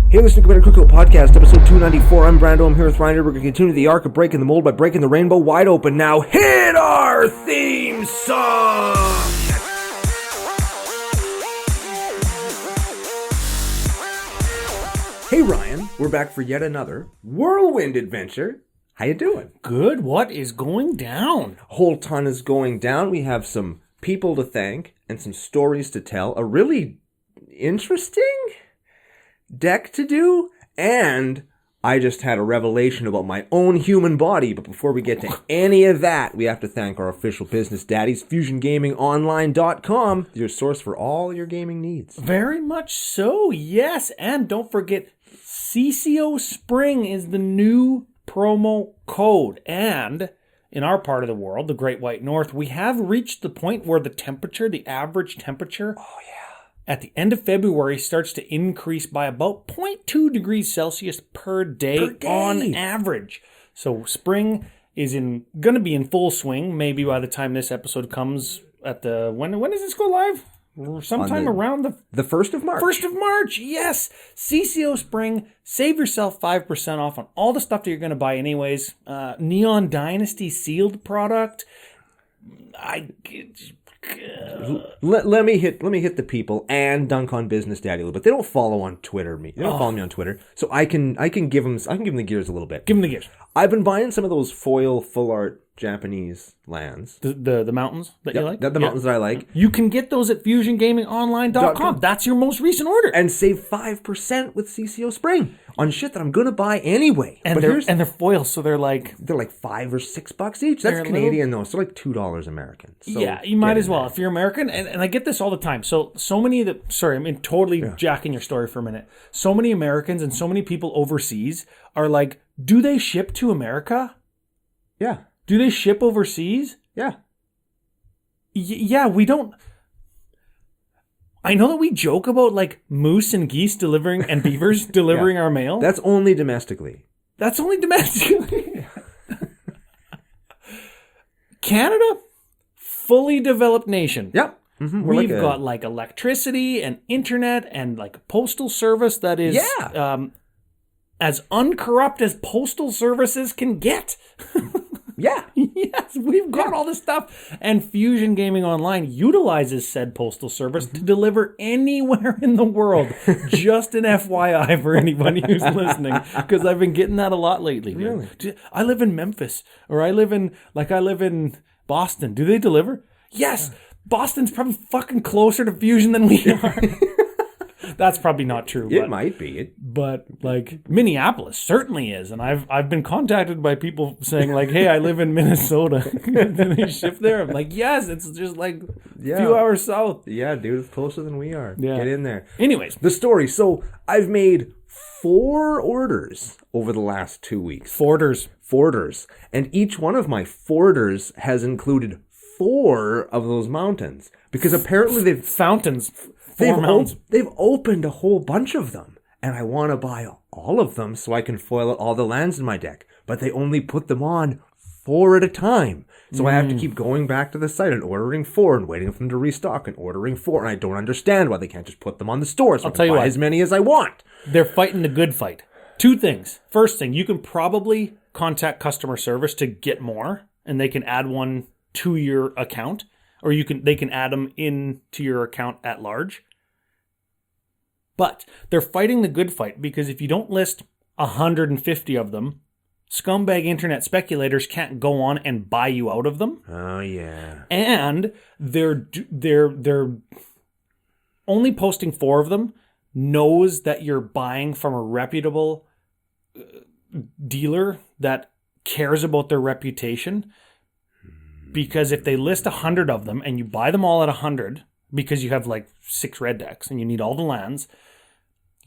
Hey, listening to Cookout Podcast, episode 294. I'm Brando. I'm here with Ryan. We're going to continue the arc of breaking the mold by breaking the rainbow wide open. Now, hit our theme song! Hey, Ryan. We're back for yet another whirlwind adventure. How you doing? Good. What is going down? A whole ton is going down. We have some people to thank and some stories to tell. A really interesting deck to do, and I just had a revelation about my own human body. But before we get to any of that, we have to thank our official business daddies, FusionGamingOnline.com, your source for all your gaming needs. Very much so, yes. And don't forget, CCO Spring is the new promo code. And in our part of the world, the Great White North, we have reached the point where the average temperature, at the end of February starts to increase by about 0.2 degrees Celsius per day on average. So spring is going to be in full swing. Maybe by the time this episode comes at the when does this go live? Sometime around the 1st of March. 1st of March, yes. CCO Spring, save yourself 5% off on all the stuff that you're going to buy anyways. Neon Dynasty sealed product. Let me hit the people and dunk on Business Daddy a little bit. They don't follow on Twitter. They don't follow me on Twitter, so I can give them the gears a little bit. Give them the gears. I've been buying some of those foil full art Japanese lands. The mountains that you like? The mountains that I like. You can get those at FusionGamingOnline.com. That's your most recent order. And save 5% with CCO Spring on shit that I'm going to buy anyway. And they're foil, so they're like $5 or $6 each. That's Canadian though, so like $2 American. So yeah, you might as well if you're American. And I get this all the time. So many of the totally jacking your story for a minute. So many Americans and so many people overseas are like, do they ship to America? Yeah. Do they ship overseas? Yeah. Yeah, we don't. I know that we joke about like moose and geese delivering and beavers delivering our mail. That's only domestically. Canada, fully developed nation. Yep. Mm-hmm. We've got like electricity and internet and like a postal service that is as uncorrupt as postal services can get. Yeah. Yes, we've got all this stuff. And Fusion Gaming Online utilizes said postal service to deliver anywhere in the world. Just an FYI for anybody who's listening, because I've been getting that a lot lately. Really? I live in Memphis, or I live in Boston. Do they deliver? Yes. Boston's probably fucking closer to Fusion than we are. That's probably not true. It might be. But like Minneapolis certainly is, and I've been contacted by people saying like, "Hey, I live in Minnesota. Do they ship there?" I'm like, "Yes, it's just like a few hours south." Yeah, dude, it's closer than we are. Yeah. Get in there. Anyways, the story. So I've made 4 orders over the last 2 weeks. Forders, and each one of my Forders has included 4 of those mountains because apparently they've fountains. They've opened a whole bunch of them, and I want to buy all of them so I can foil out all the lands in my deck. But they only put them on 4 at a time. So I have to keep going back to the site and ordering 4 and waiting for them to restock and ordering 4. And I don't understand why they can't just put them on the store so I can buy as many as I want. They're fighting the good fight. 2 things. First thing, you can probably contact customer service to get more, and they can add one to your account, or they can add them into your account at large. But they're fighting the good fight because if you don't list 150 of them, scumbag internet speculators can't go on and buy you out of them. Oh yeah. And they're only posting 4 of them knows that you're buying from a reputable dealer that cares about their reputation. Because if they list 100 of them and you buy them all at 100 because you have like 6 red decks and you need all the lands,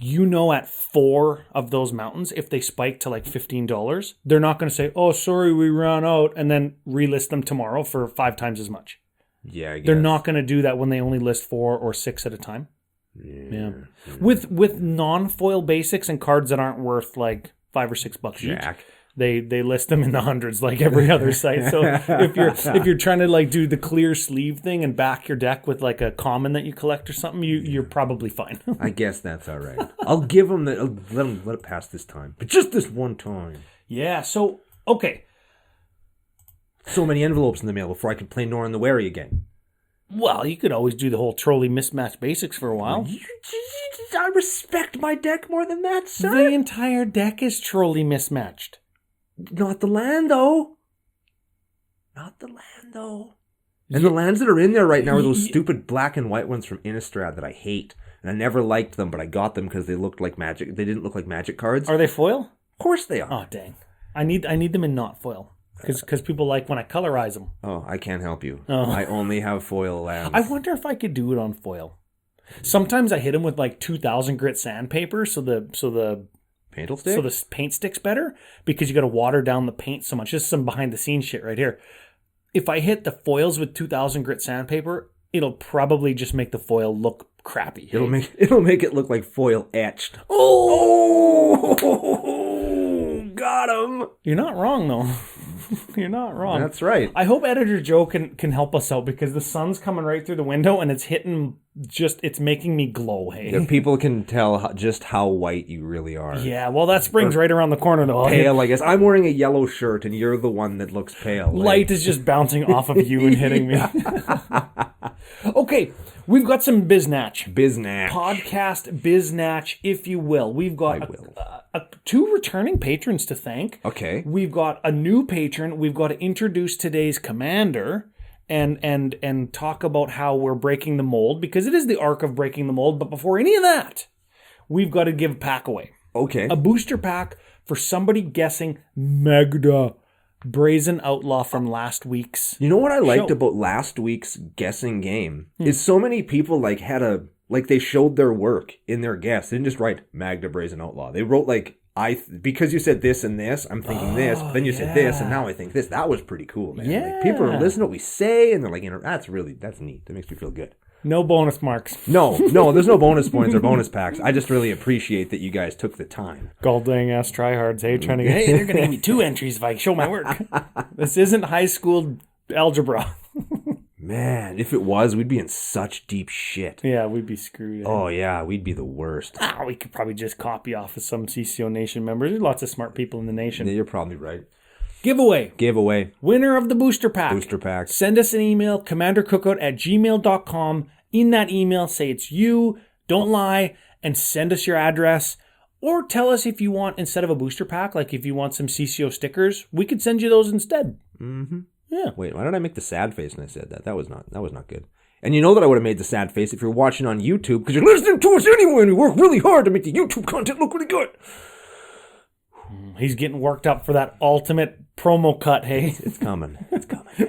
you know at 4 of those mountains, if they spike to like $15, they're not going to say, "Oh, sorry, we ran out," and then relist them tomorrow for 5 times as much. Yeah, I guess. They're not going to do that when they only list 4 or 6 at a time. Yeah. With non-foil basics and cards that aren't worth like $5 or $6 each. They list them in the hundreds like every other site. So if you're trying to like do the clear sleeve thing and back your deck with like a common that you collect or something, you're probably fine. I guess that's all right. I'll give them that. Let it pass this time, but just this one time. Yeah. So okay. So many envelopes in the mail before I can play Nora and the Wary again. Well, you could always do the whole trolley mismatch basics for a while. I respect my deck more than that, sir. The entire deck is trolley mismatched. Not the land, though. And the lands that are in there right now are those stupid black and white ones from Innistrad that I hate. And I never liked them, but I got them because they looked like magic. They didn't look like magic cards. Are they foil? Of course they are. Oh, dang. I need them in not foil. Because people like when I colorize them. Oh, I can't help you. Oh. I only have foil lands. I wonder if I could do it on foil. Sometimes I hit them with like 2,000 grit sandpaper, so the paint stick? So the paint sticks better because you got to water down the paint so much. This is some behind the scenes shit right here. If I hit the foils with 2,000 grit sandpaper, it'll probably just make the foil look crappy. It'll make it look like foil etched. Oh, got him. You're not wrong though. You're not wrong. That's right. I hope Editor Joe can help us out because the sun's coming right through the window and it's hitting it's making me glow, hey? Yeah, people can tell just how white you really are. Yeah, well, that spring's right around the corner though. Pale, I guess. I'm wearing a yellow shirt and you're the one that looks pale. Light is just bouncing off of you and hitting me. Okay, we've got some biznatch. Podcast biznatch, if you will. We've got two returning patrons to thank. Okay. We've got a new patron. We've got to introduce today's commander and talk about how we're breaking the mold, because it is the arc of breaking the mold. But before any of that, we've got to give a pack away. Okay. A booster pack for somebody guessing Magda, Brazen Outlaw from last week's You know what I liked show? about last week's guessing game is so many people they showed their work in their guess. They didn't just write Magda Brazen Outlaw. They wrote because you said this and this, I'm thinking this, but then you said this and now I think this. That was pretty cool, man. Yeah. Like, people are listening to what we say and they're like, that's neat. That makes me feel good. No bonus marks. No, there's no bonus points or bonus packs. I just really appreciate that you guys took the time. Gold-dang ass tryhards, hey, trying to get, hey, they're going to give me 2 entries if I show my work. This isn't high school algebra. Man, if it was, we'd be in such deep shit. Yeah, we'd be screwed. Oh, yeah, we'd be the worst. We could probably just copy off of some CCO Nation members. There's lots of smart people in the nation. Yeah, you're probably right. Giveaway. Winner of the booster pack. Booster pack. Send us an email, commandercookout@gmail.com. In that email, say it's you, don't lie, and send us your address. Or tell us if you want, instead of a booster pack, like if you want some CCO stickers, we could send you those instead. Mm-hmm. Yeah. Wait, why did I make the sad face when I said that? That was not good. And you know that I would have made the sad face if you're watching on YouTube, because you're listening to us anyway, and we work really hard to make the YouTube content look really good. He's getting worked up for that ultimate promo cut, hey? It's coming.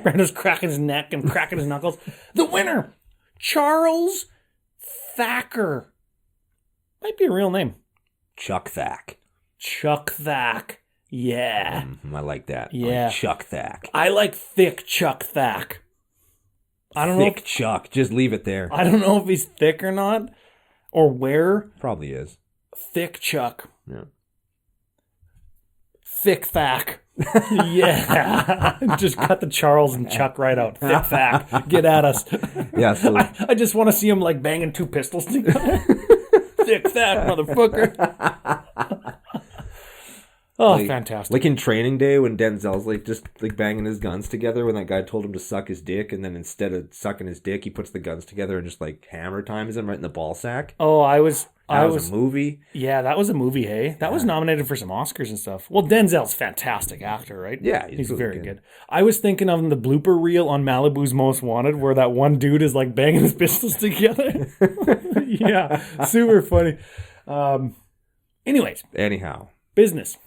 Brandon's cracking his neck and cracking his knuckles. The winner, Charles Thacker. Might be a real name. Chuck Thack. Yeah. I like that. Yeah. Chuck Thack. I like thick Chuck Thack. I don't know. Thick Chuck. Just leave it there. I don't know if he's thick or not, or where. Probably is. Thick Chuck. Yeah. Thick Thack. Yeah. Just cut the Charles and Chuck right out. Thick Thack. Get at us. Yeah. So I just want to see him like banging 2 pistols together. Thick Thack, motherfucker. Oh, fantastic. Like in Training Day when Denzel's just banging his guns together when that guy told him to suck his dick, and then instead of sucking his dick, he puts the guns together and just hammer times him right in the ball sack. Oh, That was a movie. Yeah, that was a movie, hey? That was nominated for some Oscars and stuff. Well, Denzel's a fantastic actor, right? Yeah, he's really very good. I was thinking of the blooper reel on Malibu's Most Wanted where that one dude is banging his pistols together. Yeah, super funny. Anyhow. Business.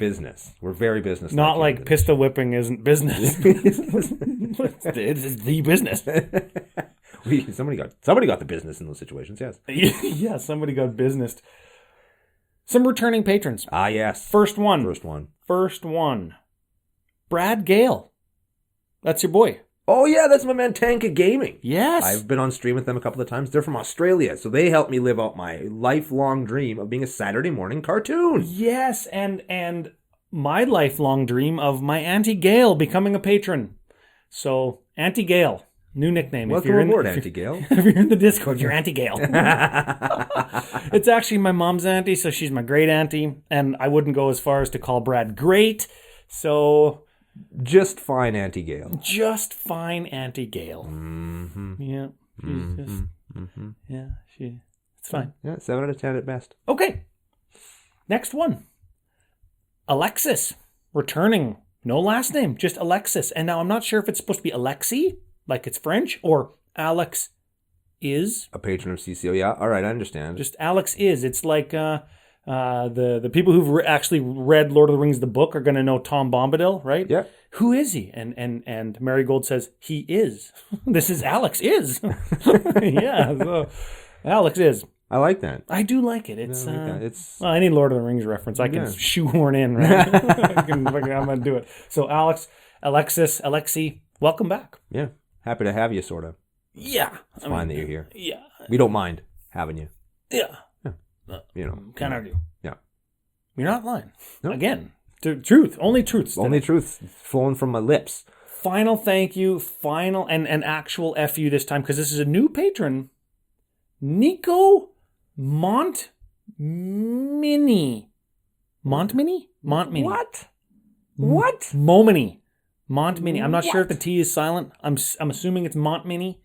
We're very business. Not like pistol whipping isn't business. It's the business. Somebody got the business in those situations, yes. Yeah, somebody got businessed. Some returning patrons. Ah, yes. First one. Brad Gale. That's your boy. Oh, yeah, that's my man Tanka Gaming. Yes. I've been on stream with them a couple of times. They're from Australia, so they helped me live out my lifelong dream of being a Saturday morning cartoon. Yes, and my lifelong dream of my Auntie Gail becoming a patron. So, Auntie Gail, new nickname. Welcome aboard, Auntie Gail. If you're in the Discord, you're Auntie Gail. It's actually my mom's auntie, so she's my great auntie. And I wouldn't go as far as to call Brad great. So, just fine, Auntie Gail. Just fine, Auntie Gail. Mm-hmm. Yeah, she's just, yeah, it's fine. Yeah, 7 out of 10 at best. Okay, next one. Alexis, returning, no last name, just Alexis. And now I'm not sure if it's supposed to be Alexi, like it's French, or Alex is. A patron of CCO, yeah. All right, I understand. Just Alex is. It's like the people who've actually read Lord of the Rings, the book, are going to know Tom Bombadil, right? Yeah. Who is he? And Marigold says, he is. This is Alex is. Yeah, so Alex is. I like that. I do like it. It's, I like that. It's well, any Lord of the Rings reference I can shoehorn in, right? I'm going to do it. So Alexis, Alexi, welcome back. Yeah. Happy to have you, sort of. Yeah. It's fine that you're here. Yeah. We don't mind having you. Yeah. You know. Kind of do. Yeah. You're not lying. No. Again, truth. Only truths. Only truth flowing from my lips. Final thank you. Final and actual FU this time, because this is a new patron. Nico Montmini. Montmini? Montmini. What? What? Momini. Montmini. I'm not sure if the T is silent. I'm assuming it's Montmini.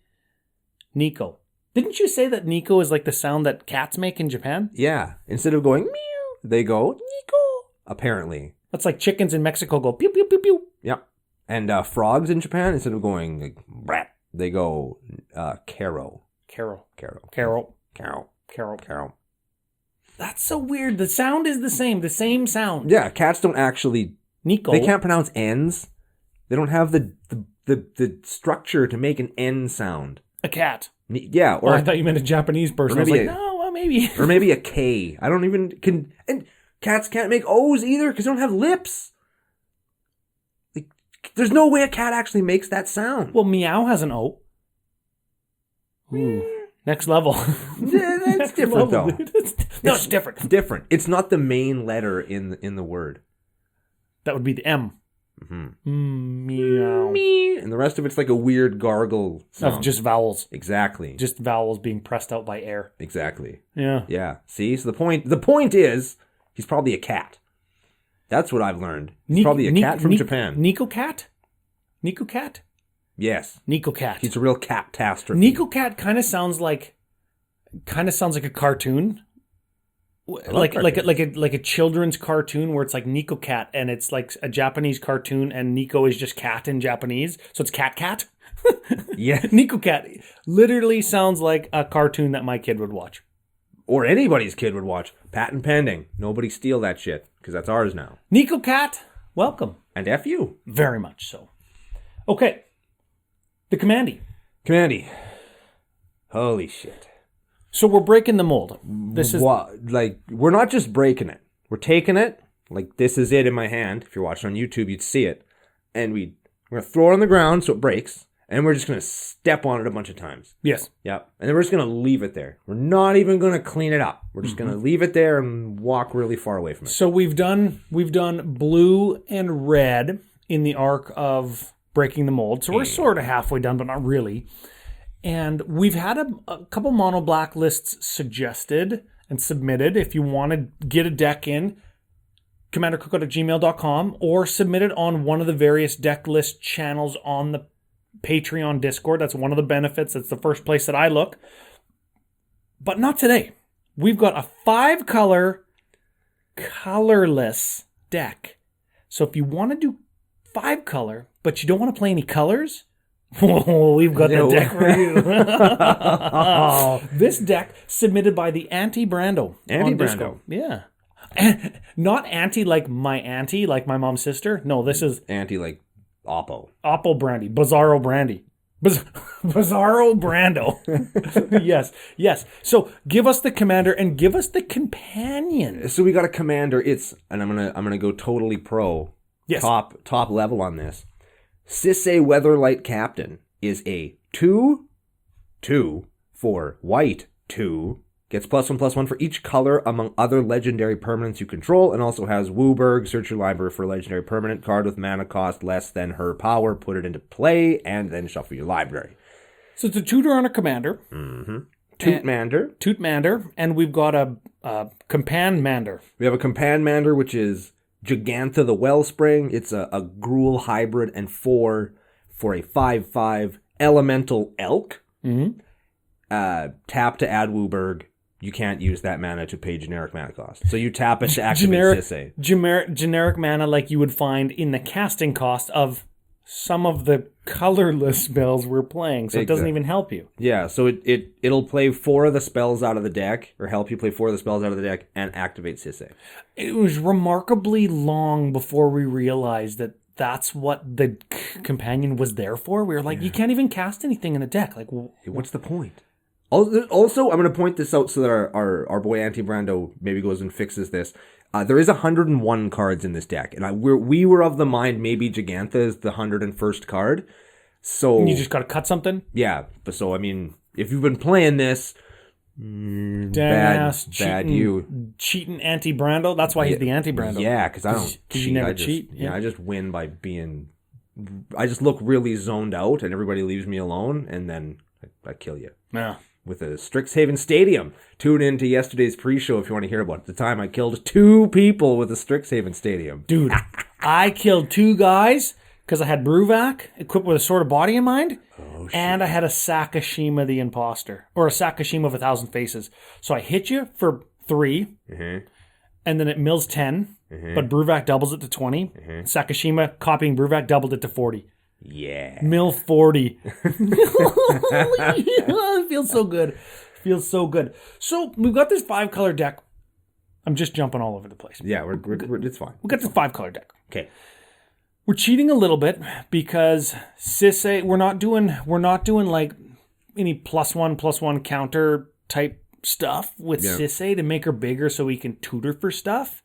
Nico. Didn't you say that Nico is like the sound that cats make in Japan? Yeah. Instead of going meow, they go Nico. Apparently. That's like chickens in Mexico go pew pew pew pew. Yep. And frogs in Japan, instead of going like brat, they go caro. Carol. Caro. Carol. Caro. Carol. Caro. That's so weird. The sound is the same sound. Yeah, cats don't actually. Nico. They can't pronounce N's. They don't have the structure to make an N sound. A cat. Yeah, or I thought you meant a Japanese person. I was like, no, well, maybe. Or maybe a K. I don't even can. And cats can't make O's either because they don't have lips. Like, there's no way a cat actually makes that sound. Well, meow has an O. Ooh. Next level. That's different though. No, it's different. It's different. It's not the main letter in the word. That would be the M. Mm-hmm. Meow. And the rest of it's like a weird gargle sound. Of just vowels. Exactly. Just vowels being pressed out by air. Exactly. Yeah. Yeah. See? So the point is, he's probably a cat. That's what I've learned. He's probably a cat from Japan. Nico Cat? Nico Cat? Yes. Nico Cat. He's a real cat-tastrophe. Nico Cat kind of sounds like a cartoon. Like a children's cartoon where it's like Nico Cat, and it's like a Japanese cartoon, and Nico is just cat in Japanese, so it's cat. Yeah. Nico Cat literally sounds like a cartoon that my kid would watch, or anybody's kid would watch. Patent pending. Nobody steal that shit because that's ours now. Nico Cat, welcome. And F you. Very much so. Okay, the Commandy. Holy shit. So we're breaking the mold. This is we're not just breaking it. We're taking it. Like, this is it in my hand. If you're watching on YouTube, you'd see it. And we're going to throw it on the ground so it breaks. And we're just going to step on it a bunch of times. Yes. Yep. And then we're just going to leave it there. We're not even going to clean it up. We're just going to leave it there and walk really far away from it. So we've done blue and red in the arc of breaking the mold. So we're sort of halfway done, but not really. And we've had a couple mono black lists suggested and submitted. If you want to get a deck in, commandercookout@gmail.com, or submit it on one of the various deck list channels on the Patreon Discord. That's one of the benefits. That's the first place that I look. But not today. We've got a 5-color colorless deck. So if you want to do 5-color, but you don't want to play any colors, we've got the deck for you. This deck submitted by the Auntie Brando. Auntie Brando. Yeah. Not auntie like my auntie, like my mom's sister. No, this is Auntie like Oppo. Oppo Brandy. Bizarro Brandy. Bizarro Brando. Yes. So give us the commander and give us the companion. So we got a commander. And I'm gonna go totally pro. Yes. Top level on this. Sisay Weatherlight Captain is a 2/2 for white 2 Gets +1/+1 for each color among other legendary permanents you control, and also has Wooburg. Search your library for a legendary permanent card with mana cost less than her power. Put it into play, and then shuffle your library. So it's a tutor on a commander. Mm-hmm. Tootmander. Tootmander, and we've got a Companmander. We have a Companmander, which is Gigantha the Wellspring. It's a Gruul hybrid and 4 for a 5/5 elemental elk. Mm-hmm. Tap to add Wooburg. You can't use that mana to pay generic mana cost. So you tap it to activate Sisay. Generic mana like you would find in the casting cost of some of the colorless spells we're playing. So it doesn't even help you. Yeah, so it'll play 4 of the spells out of the deck, or help you play 4 of the spells out of the deck, and activate Sisay. It was remarkably long before we realized that that's what the companion was there for. We were like, you can't even cast anything in the deck. Like, what's the point? Also, I'm going to point this out so that our boy Anti Brando maybe goes and fixes this. There is 101 cards in this deck, and we were of the mind maybe Gigantha is the 101st card. So you just got to cut something? Yeah, but so, I mean, if you've been playing this, bad you. Cheating Anti Brando? That's why he's the Anti Brando. Yeah, because I don't cheat. You never cheat? Yeah, I just win by being... I just look really zoned out, and everybody leaves me alone, and then I kill you. Yeah. With a Strixhaven Stadium. Tune in to yesterday's pre-show if you want to hear about it. At the time, I killed 2 people with a Strixhaven Stadium. Dude, I killed 2 guys because I had Bruvac equipped with a Sword of Body in mind, and I had a Sakashima the Imposter, or a Sakashima of 1,000 Faces. So I hit you for 3, and then it mills 10, but Bruvac doubles it to 20. Sakashima, copying Bruvac, doubled it to 40. Yeah. Mill 40. It feels so good. Feels so good. So we've got this 5-color deck. I'm just jumping all over the place. Yeah, it's fine. We've got this 5-color deck. Okay. We're cheating a little bit because Sisay, we're not doing like any +1/+1 counter type stuff with Sisay to make her bigger so we can tutor for stuff.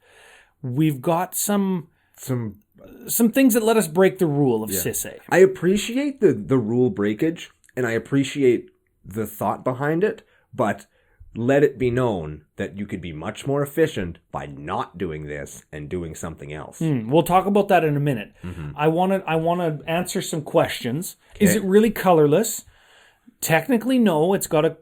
We've got some things that let us break the rule of Sisay. I appreciate the rule breakage, and I appreciate the thought behind it, but let it be known that you could be much more efficient by not doing this and doing something else. We'll talk about that in a minute. I want to answer some questions. Okay. Is it really colorless? Technically, no. It's got a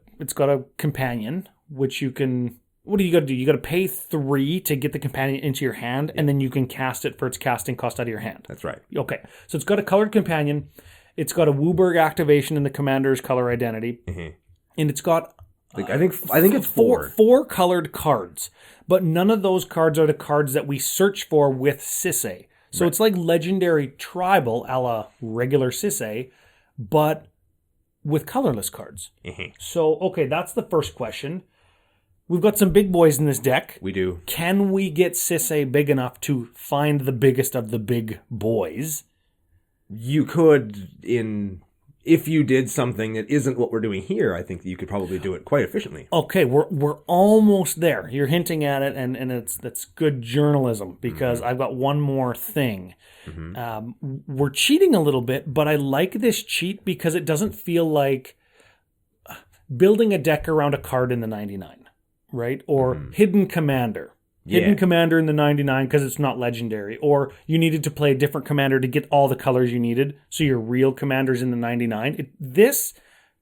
companion, which you can... What do you got to do? You got to pay 3 to get the companion into your hand, and then you can cast it for its casting cost out of your hand. That's right. Okay. So it's got a colored companion. It's got a Wooburg activation in the commander's color identity. And it's got... I think it's 4. 4 colored cards. But none of those cards are the cards that we search for with Sisay. So it's like legendary tribal a la regular Sisay, but with colorless cards. So, okay, that's the first question. We've got some big boys in this deck. We do. Can we get Sisay big enough to find the biggest of the big boys? You could, if you did something that isn't what we're doing here, I think that you could probably do it quite efficiently. Okay, we're almost there. You're hinting at it, and that's good journalism, because I've got one more thing. We're cheating a little bit, but I like this cheat because it doesn't feel like building a deck around a card in the 99. Right? Or Hidden Commander. Hidden Commander in the 99 because it's not legendary. Or you needed to play a different commander to get all the colors you needed. So your real commander's in the 99. This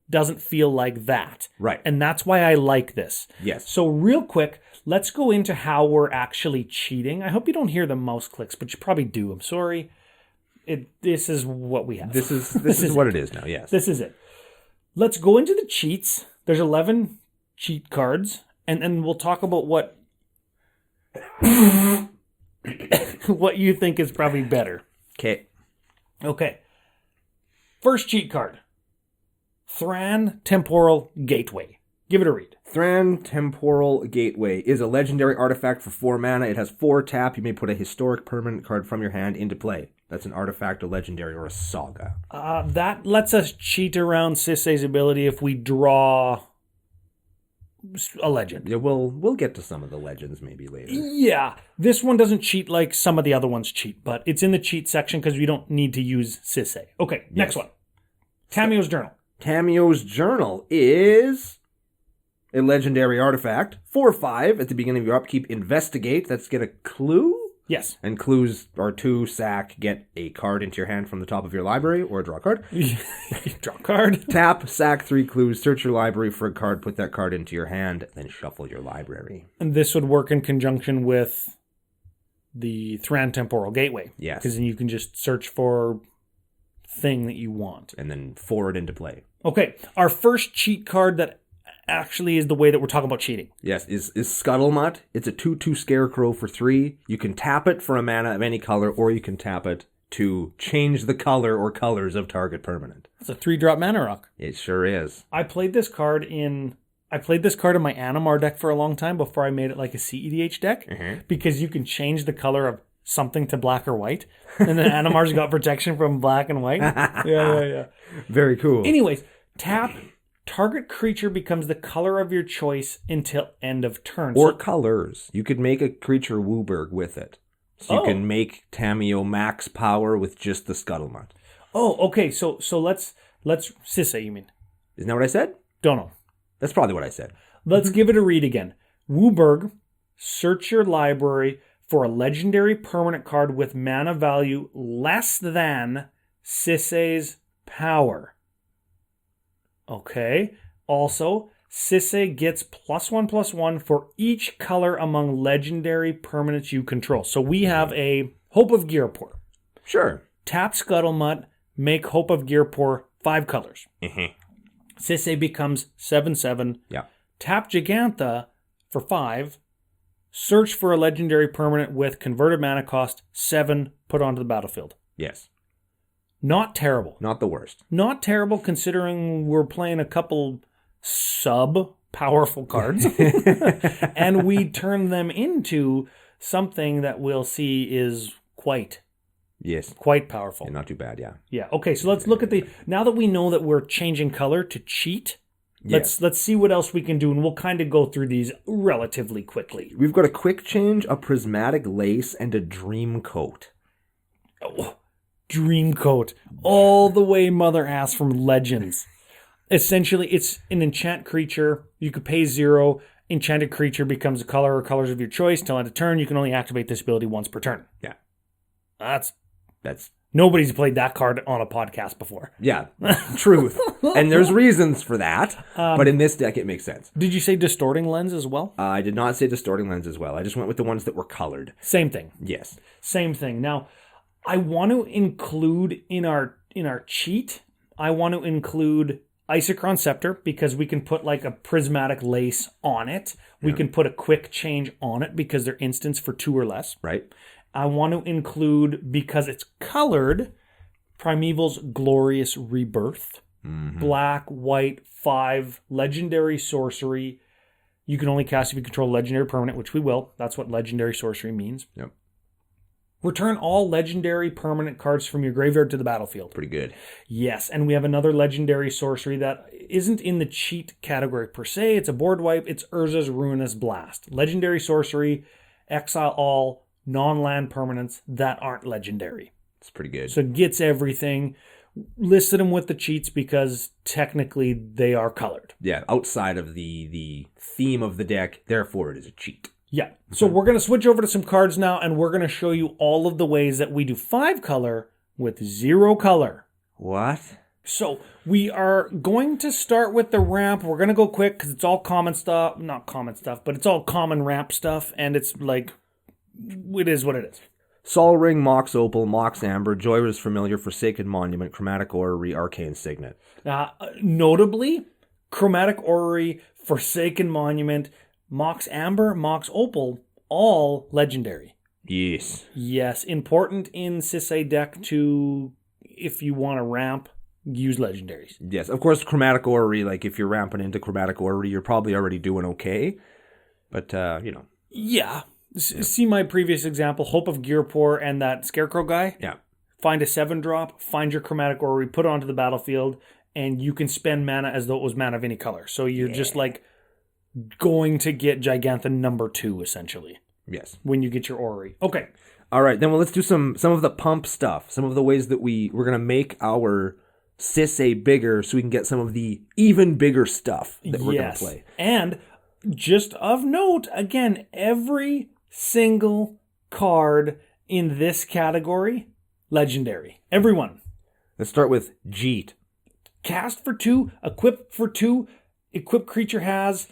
doesn't feel like that. Right. And that's why I like this. Yes. So real quick, let's go into how we're actually cheating. I hope you don't hear the mouse clicks, but you probably do. I'm sorry. This is what we have. This is what it is now, yes. This is it. Let's go into the cheats. There's 11 cheat cards. And we'll talk about what you think is probably better. Okay. First cheat card. Thran Temporal Gateway. Give it a read. Thran Temporal Gateway is a legendary artifact for 4 mana. It has 4 tap. You may put a historic permanent card from your hand into play. That's an artifact, a legendary, or a saga. That lets us cheat around Sisay's ability if we draw... a legend. Yeah, we'll get to some of the legends maybe later. Yeah, this one doesn't cheat like some of the other ones cheat, but it's in the cheat section because we don't need to use Sisay. Okay, next one. Tammio's Journal. Tammio's Journal is a legendary artifact. 4/5 at the beginning of your upkeep. Investigate. Let's get a clue. Yes. And clues are 2, sack, get a card into your hand from the top of your library, or draw a card. Draw a card. Tap, sack 3 clues, search your library for a card, put that card into your hand, then shuffle your library. And this would work in conjunction with the Thran Temporal Gateway. Yes. Because then you can just search for thing that you want. And then forward into play. Okay, our first cheat card that actually is the way that we're talking about cheating. Yes, is Scuttlemutt. It's a 2/2 Scarecrow for 3. You can tap it for a mana of any color, or you can tap it to change the color or colors of target permanent. It's a 3-drop mana rock. It sure is. I played this card in my Animar deck for a long time before I made it like a CEDH deck, because you can change the color of something to black or white, and then Animar's got protection from black and white. Yeah. Very cool. Anyways, tap. Target creature becomes the color of your choice until end of turn. Or colors. You could make a creature Wooburg with it. So you can make Tameo max power with just the Scuttlemutt. Oh, okay. So let's Sisay, you mean? Isn't that what I said? Don't know. That's probably what I said. Let's give it a read again. Wooburg, search your library for a legendary permanent card with mana value less than Sisay's power. Okay. Also, Sisay gets +1/+1 for each color among legendary permanents you control. So we have a Hope of Gearpor. Sure. Tap Scuttlemutt, make Hope of Gearpor 5 colors. Sisay becomes 7/7. Yeah. Tap Gigantha for 5. Search for a legendary permanent with converted mana cost 7, put onto the battlefield. Yes. Not terrible. Not the worst. Not terrible considering we're playing a couple sub-powerful cards. And we turn them into something that we'll see is quite powerful. Yeah, not too bad, yeah. Yeah. Okay, so let's look at now that we know that we're changing color to cheat, let's see what else we can do, and we'll kind of go through these relatively quickly. We've got a quick change, a prismatic lace, and a dream coat. Oh, Dreamcoat, all the way mother ass from Legends. Essentially, it's an enchant creature. You could pay 0. Enchanted creature becomes a color or colors of your choice. Till end of turn, you can only activate this ability once per turn. Yeah. That's Nobody's played that card on a podcast before. Yeah, truth. And there's reasons for that, but in this deck it makes sense. Did you say Distorting Lens as well? I did not say Distorting Lens as well. I just went with the ones that were colored. Same thing. Yes. Same thing. Now, I want to include in our cheat, I want to include Isochron Scepter, because we can put like a prismatic lace on it. We can put a quick change on it because they're instants for 2 or less. Right. I want to include, because it's colored, Primeval's Glorious Rebirth. Black, white, 5, legendary sorcery. You can only cast if you control legendary permanent, which we will. That's what legendary sorcery means. Yep. Return all legendary permanent cards from your graveyard to the battlefield. Pretty good. Yes, and we have another legendary sorcery that isn't in the cheat category per se. It's a board wipe. It's Urza's Ruinous Blast. Legendary sorcery, exile all non-land permanents that aren't legendary. It's pretty good. So it gets everything. Listed them with the cheats because technically they are colored. Yeah, outside of the theme of the deck, therefore it is a cheat. Yeah. So we're going to switch over to some cards now, and we're going to show you all of the ways that we do 5 color with 0 color. What? So we are going to start with the ramp. We're going to go quick because it's all common stuff. Not common stuff, but it's all common ramp stuff, and it's like, it is what it is. Sol Ring, Mox Opal, Mox Amber, Joyra's Familiar, Forsaken Monument, Chromatic Orrery, Arcane Signet. Notably, Chromatic Orrery, Forsaken Monument, Mox Amber, Mox Opal, all legendary. Yes. Yes, important in Sisay deck to, if you want to ramp, use legendaries. Yes, of course, Chromatic Orrery, like if you're ramping into Chromatic Orrery, you're probably already doing okay. But, Yeah. See my previous example, Hope of Gearpor and that Scarecrow guy? Yeah. Find a 7-drop, find your Chromatic Orrery, put it onto the battlefield, and you can spend mana as though it was mana of any color. So you're just like going to get Gigantha number 2, essentially. Yes. When you get your Orrery. Okay. All right, then let's do some of the pump stuff. Some of the ways that we're going to make our Sisay bigger so we can get some of the even bigger stuff that we're going to play. And just of note, again, every single card in this category, legendary. Everyone. Let's start with Jeet. Cast for 2, equip for 2, equipped creature has...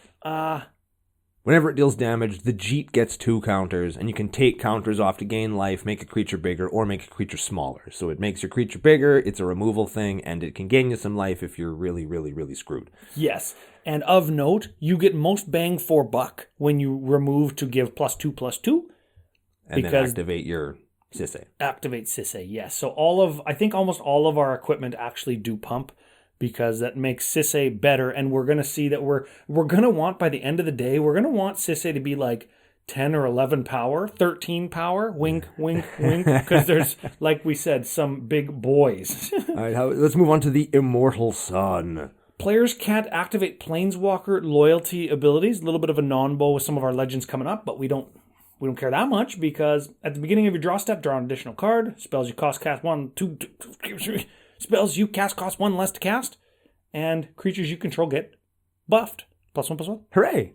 Whenever it deals damage, the Jeet gets 2 counters, and you can take counters off to gain life, make a creature bigger, or make a creature smaller. So it makes your creature bigger, it's a removal thing, and it can gain you some life if you're really, really, really screwed. Yes. And of note, you get most bang for buck when you remove to give +2/+2. And then activate your Sisay. Activate Sisay, yes. So I think almost all of our equipment actually do pump, because that makes Sisay better, and we're going to see that we're going to want, by the end of the day, we're going to want Sisay to be like 10 or 11 power, 13 power, wink, wink, wink, because there's, like we said, some big boys. All right, let's move on to the Immortal Sun. Players can't activate Planeswalker loyalty abilities. A little bit of a non-bow with some of our legends coming up, but we don't care that much, because at the beginning of your draw step, draw an additional card. Spells you cast 1, 2, 3. Spells you cast cost 1 less to cast, and creatures you control get buffed. +1/+1. Hooray!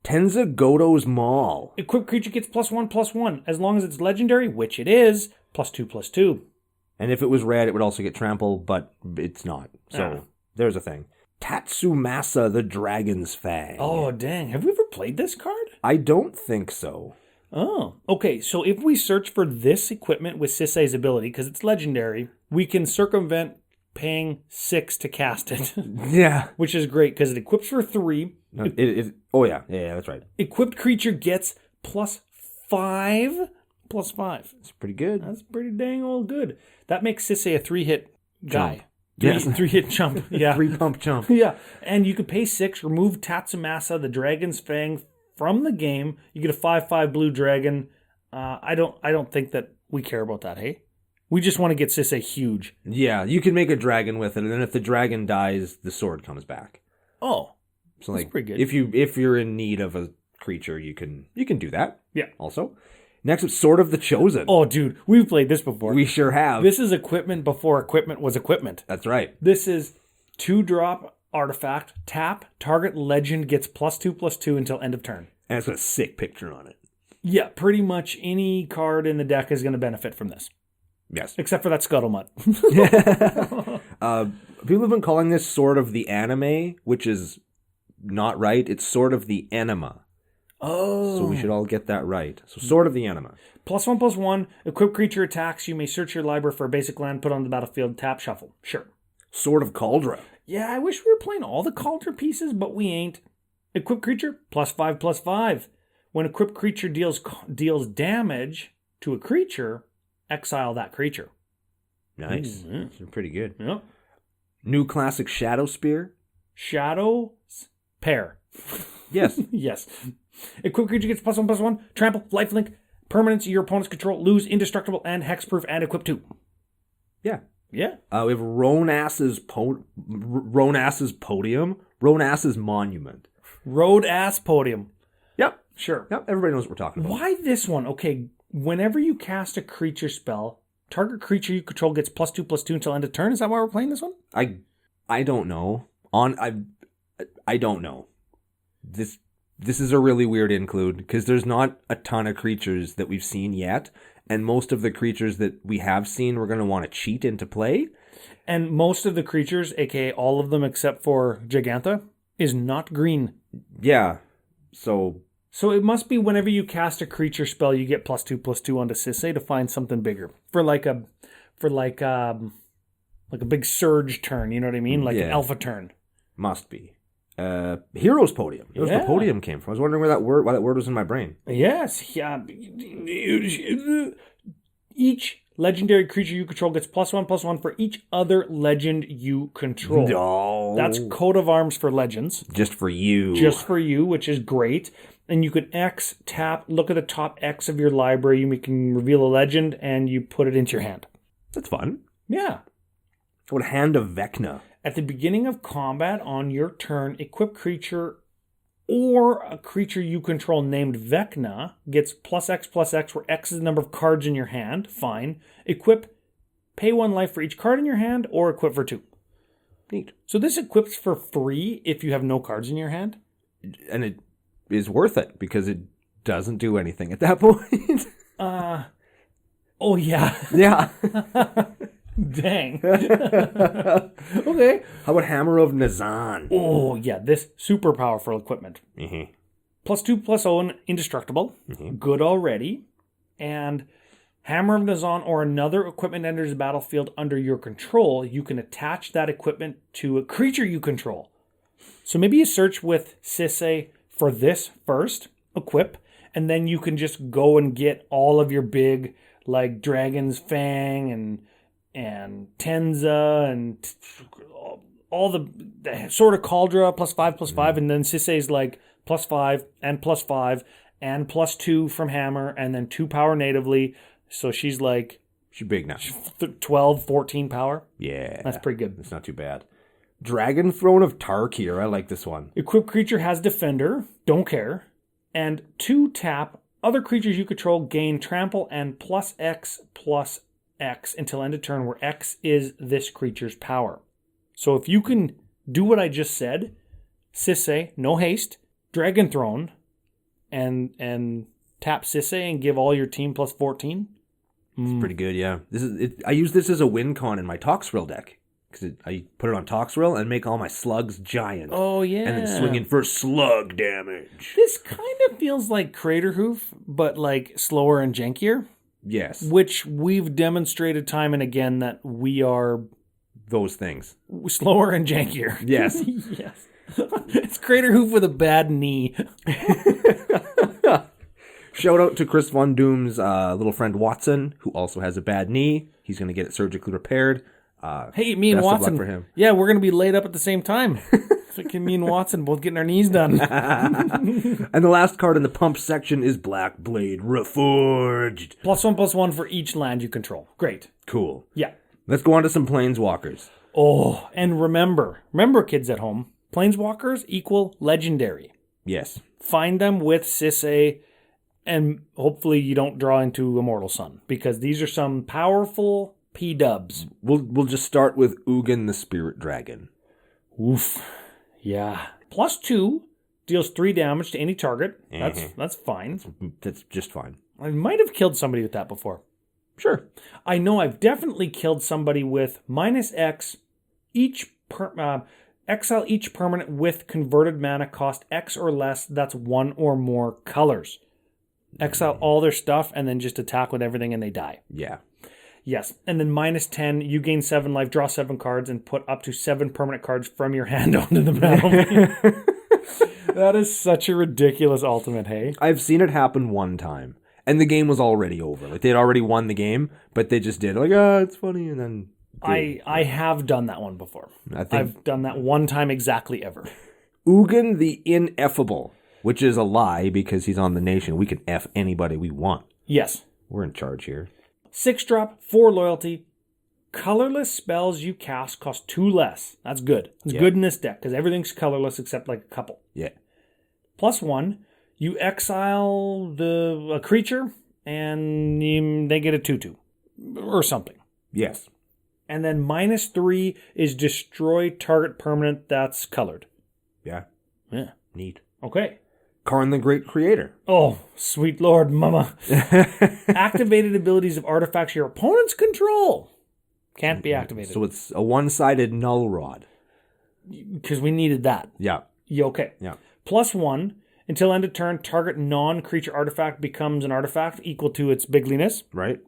Tenza Godo's Maul. Equipped creature gets +1/+1, as long as it's legendary, which it is, +2/+2. And if it was red, it would also get trample, but it's not. So there's a thing. Tatsumasa the Dragon's Fang. Oh, dang. Have we ever played this card? I don't think so. Oh, okay. So if we search for this equipment with Sisay's ability, because it's legendary, we can circumvent paying 6 to cast it. Yeah. Which is great, because it equips for 3. No, yeah, that's right. Equipped creature gets +5. +5. It's pretty good. That's pretty dang old good. That makes Sisay a 3-hit guy. Yes. 3-hit chump. Yeah. 3-pump chump. Yeah. And you could pay 6, remove Tatsumasa, the Dragon's Fang, from the game. You get a 5/5 blue dragon. I don't think that we care about that, hey? We just want to get Sisay huge. Yeah, you can make a dragon with it, and then if the dragon dies, the sword comes back. Oh. So that's like pretty good. If you're in need of a creature, you can do that. Yeah. Also. Next up, Sword of the Chosen. Oh, dude, we've played this before. We sure have. This is equipment before equipment was equipment. That's right. This is 2-drop artifact, tap, target legend gets +2/+2 until end of turn. And it's got a sick picture on it. Yeah, pretty much any card in the deck is going to benefit from this. Yes. Except for that Scuttlemutt. People have been calling this Sword of the Anime, which is not right. It's Sword of the Anima. Oh. So we should all get that right. So Sword of the Anima. +1/+1, equipped creature attacks. You may search your library for a basic land, put on the battlefield, tap, shuffle. Sure. Sword of Cauldron. Yeah, I wish we were playing all the Cauldron pieces, but we ain't. Equipped creature, +5/+5. When equipped creature deals damage to a creature, exile that creature. Nice. Mm-hmm. That's pretty good. Yeah. New classic Shadow Spear. Shadow pair. Yes. Yes. Equipped creature gets +1/+1, trample, lifelink, permanents your opponent's control, lose, indestructible, and hexproof, and equip 2. Yeah. Yeah. We have Ronass's Podium. Ronass's Monument. Road ass podium. Yep. Sure. Yep. Everybody knows what we're talking about. Why this one? Okay. Whenever you cast a creature spell, target creature you control gets +2/+2 until end of turn. Is that why we're playing this one? I don't know. I don't know. This is a really weird include because there's not a ton of creatures that we've seen yet, and most of the creatures that we have seen we're going to want to cheat into play. And most of the creatures, aka all of them except for Gigantha, is not green. Yeah. So it must be whenever you cast a creature spell, you get +2/+2 onto Sisay to find something bigger for like a big surge turn. You know what I mean? Like an alpha turn. Must be. Hero's Podium. It was the podium came from. I was wondering why that word was in my brain. Yes. Yeah. Each legendary creature you control gets +1/+1 for each other legend you control. No. That's coat of arms for legends. Just for you. Just for you, which is great. And you can X, tap, look at the top X of your library. You can reveal a legend, and you put it into your hand. That's fun. Yeah. What Hand of Vecna. At the beginning of combat on your turn, equip creature or a creature you control named Vecna gets +X/+X, where X is the number of cards in your hand. Fine. Equip, pay 1 life for each card in your hand, or equip for 2. Neat. So this equips for free if you have no cards in your hand? And it is worth it because it doesn't do anything at that point. Oh, yeah. Yeah. Dang. Okay. How about Hammer of Nazan? Oh, yeah. This super powerful equipment. Mm-hmm. +2/+0 and indestructible. Good already. And Hammer of Nazan or another equipment enters the battlefield under your control. You can attach that equipment to a creature you control. So maybe you search with Sisay for this first, equip, and then you can just go and get all of your big, like Dragon's Fang and Tenza and all the Sword of Cauldra +5/+5, and then Sisay's like +5 and +5 and +2 from Hammer, and then 2 power natively. So she's big now. 12, 14 power. Yeah. That's pretty good. It's not too bad. Dragon Throne of Tarkir. I like this one. Equipped creature has Defender. Don't care. And 2 tap. Other creatures you control gain trample and +X/+X until end of turn, where X is this creature's power. So if you can do what I just said, Sisay, no haste, Dragon Throne, and tap Sisay and give all your team +14. It's pretty good, yeah. I use this as a win con in my Toxrill deck. Because I put it on Toxrill and make all my slugs giant. Oh, yeah. And then swing in for slug damage. This kind of feels like Craterhoof, but like slower and jankier. Yes. Which we've demonstrated time and again that we are those things. Slower and jankier. Yes. Yes. It's Craterhoof with a bad knee. Shout out to Chris Von Doom's little friend Watson, who also has a bad knee. He's going to get it surgically repaired. Hey, me and best of Watson. luck for him. Yeah, we're going to be laid up at the same time. So me and Watson both getting our knees done. And the last card in the pump section is Black Blade Reforged. +1/+1 for each land you control. Great. Cool. Yeah. Let's go on to some Planeswalkers. Oh, and remember kids at home, Planeswalkers equal legendary. Yes. Find them with Sisay, and hopefully you don't draw into Immortal Sun, because these are some powerful P-dubs. We'll just start with Ugin the Spirit Dragon. Oof. Yeah. +2 deals 3 damage to any target. That's fine. That's just fine. I might have killed somebody with that before. Sure. I know I've definitely killed somebody with -X exile each permanent with converted mana cost X or less. That's 1 or more colors. Exile all their stuff and then just attack with everything and they die. Yeah. Yes. And then -10, you gain 7 life, draw 7 cards, and put up to 7 permanent cards from your hand onto the battlefield. That is such a ridiculous ultimate, hey? I've seen it happen one time. And the game was already over. Like, they'd already won the game, but they just did. Like, it's funny, and then... I have done that one before. I've done that one time exactly ever. Ugin the Ineffable, which is a lie because he's on the nation. We can F anybody we want. Yes. We're in charge here. 6-drop, 4 loyalty. Colorless spells you cast cost 2 less. That's good. It's good in this deck because everything's colorless except like a couple. Yeah. +1, you exile a creature and they get a 2/2 or something. Yes. And then -3 is destroy target permanent that's colored. Yeah. Yeah. Neat. Okay. Karn the Great Creator. Oh, sweet Lord, mama. Activated abilities of artifacts your opponents control can't be activated. So it's a one-sided null rod. Because we needed that. Yeah. Okay. Yeah. +1, until end of turn, target non-creature artifact becomes an artifact equal to its bigliness. Right.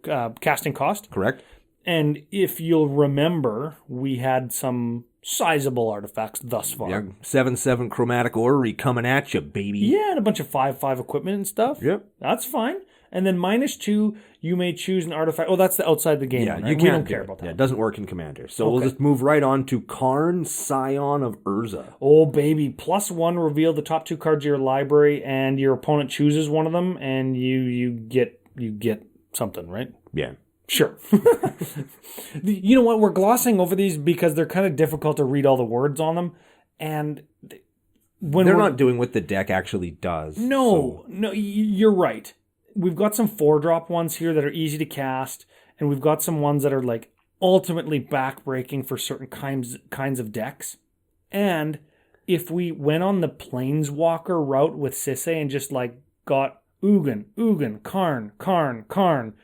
Casting cost. Correct. And if you'll remember, we had some sizable artifacts thus far. Yeah. 7/7 Chromatic Orrery coming at you, baby. Yeah, and a bunch of 5/5 equipment and stuff. Yep. That's fine. And then -2, you may choose an artifact. Oh, that's the outside the game Yeah, one, right? you We can't don't care about that. Yeah, it doesn't work in Commander. So we'll just move right on to Karn, Scion of Urza. Oh, baby. +1, reveal the top 2 cards of your library, and your opponent chooses one of them, and you get something, right? Yeah. Sure. You know what? We're glossing over these because they're kind of difficult to read all the words on them. And when They're not doing what the deck actually does. No, you're right. We've got some 4-drop ones here that are easy to cast, and we've got some ones that are like ultimately backbreaking for certain kinds of decks. And if we went on the Planeswalker route with Sisay and just like got Ugin, Karn,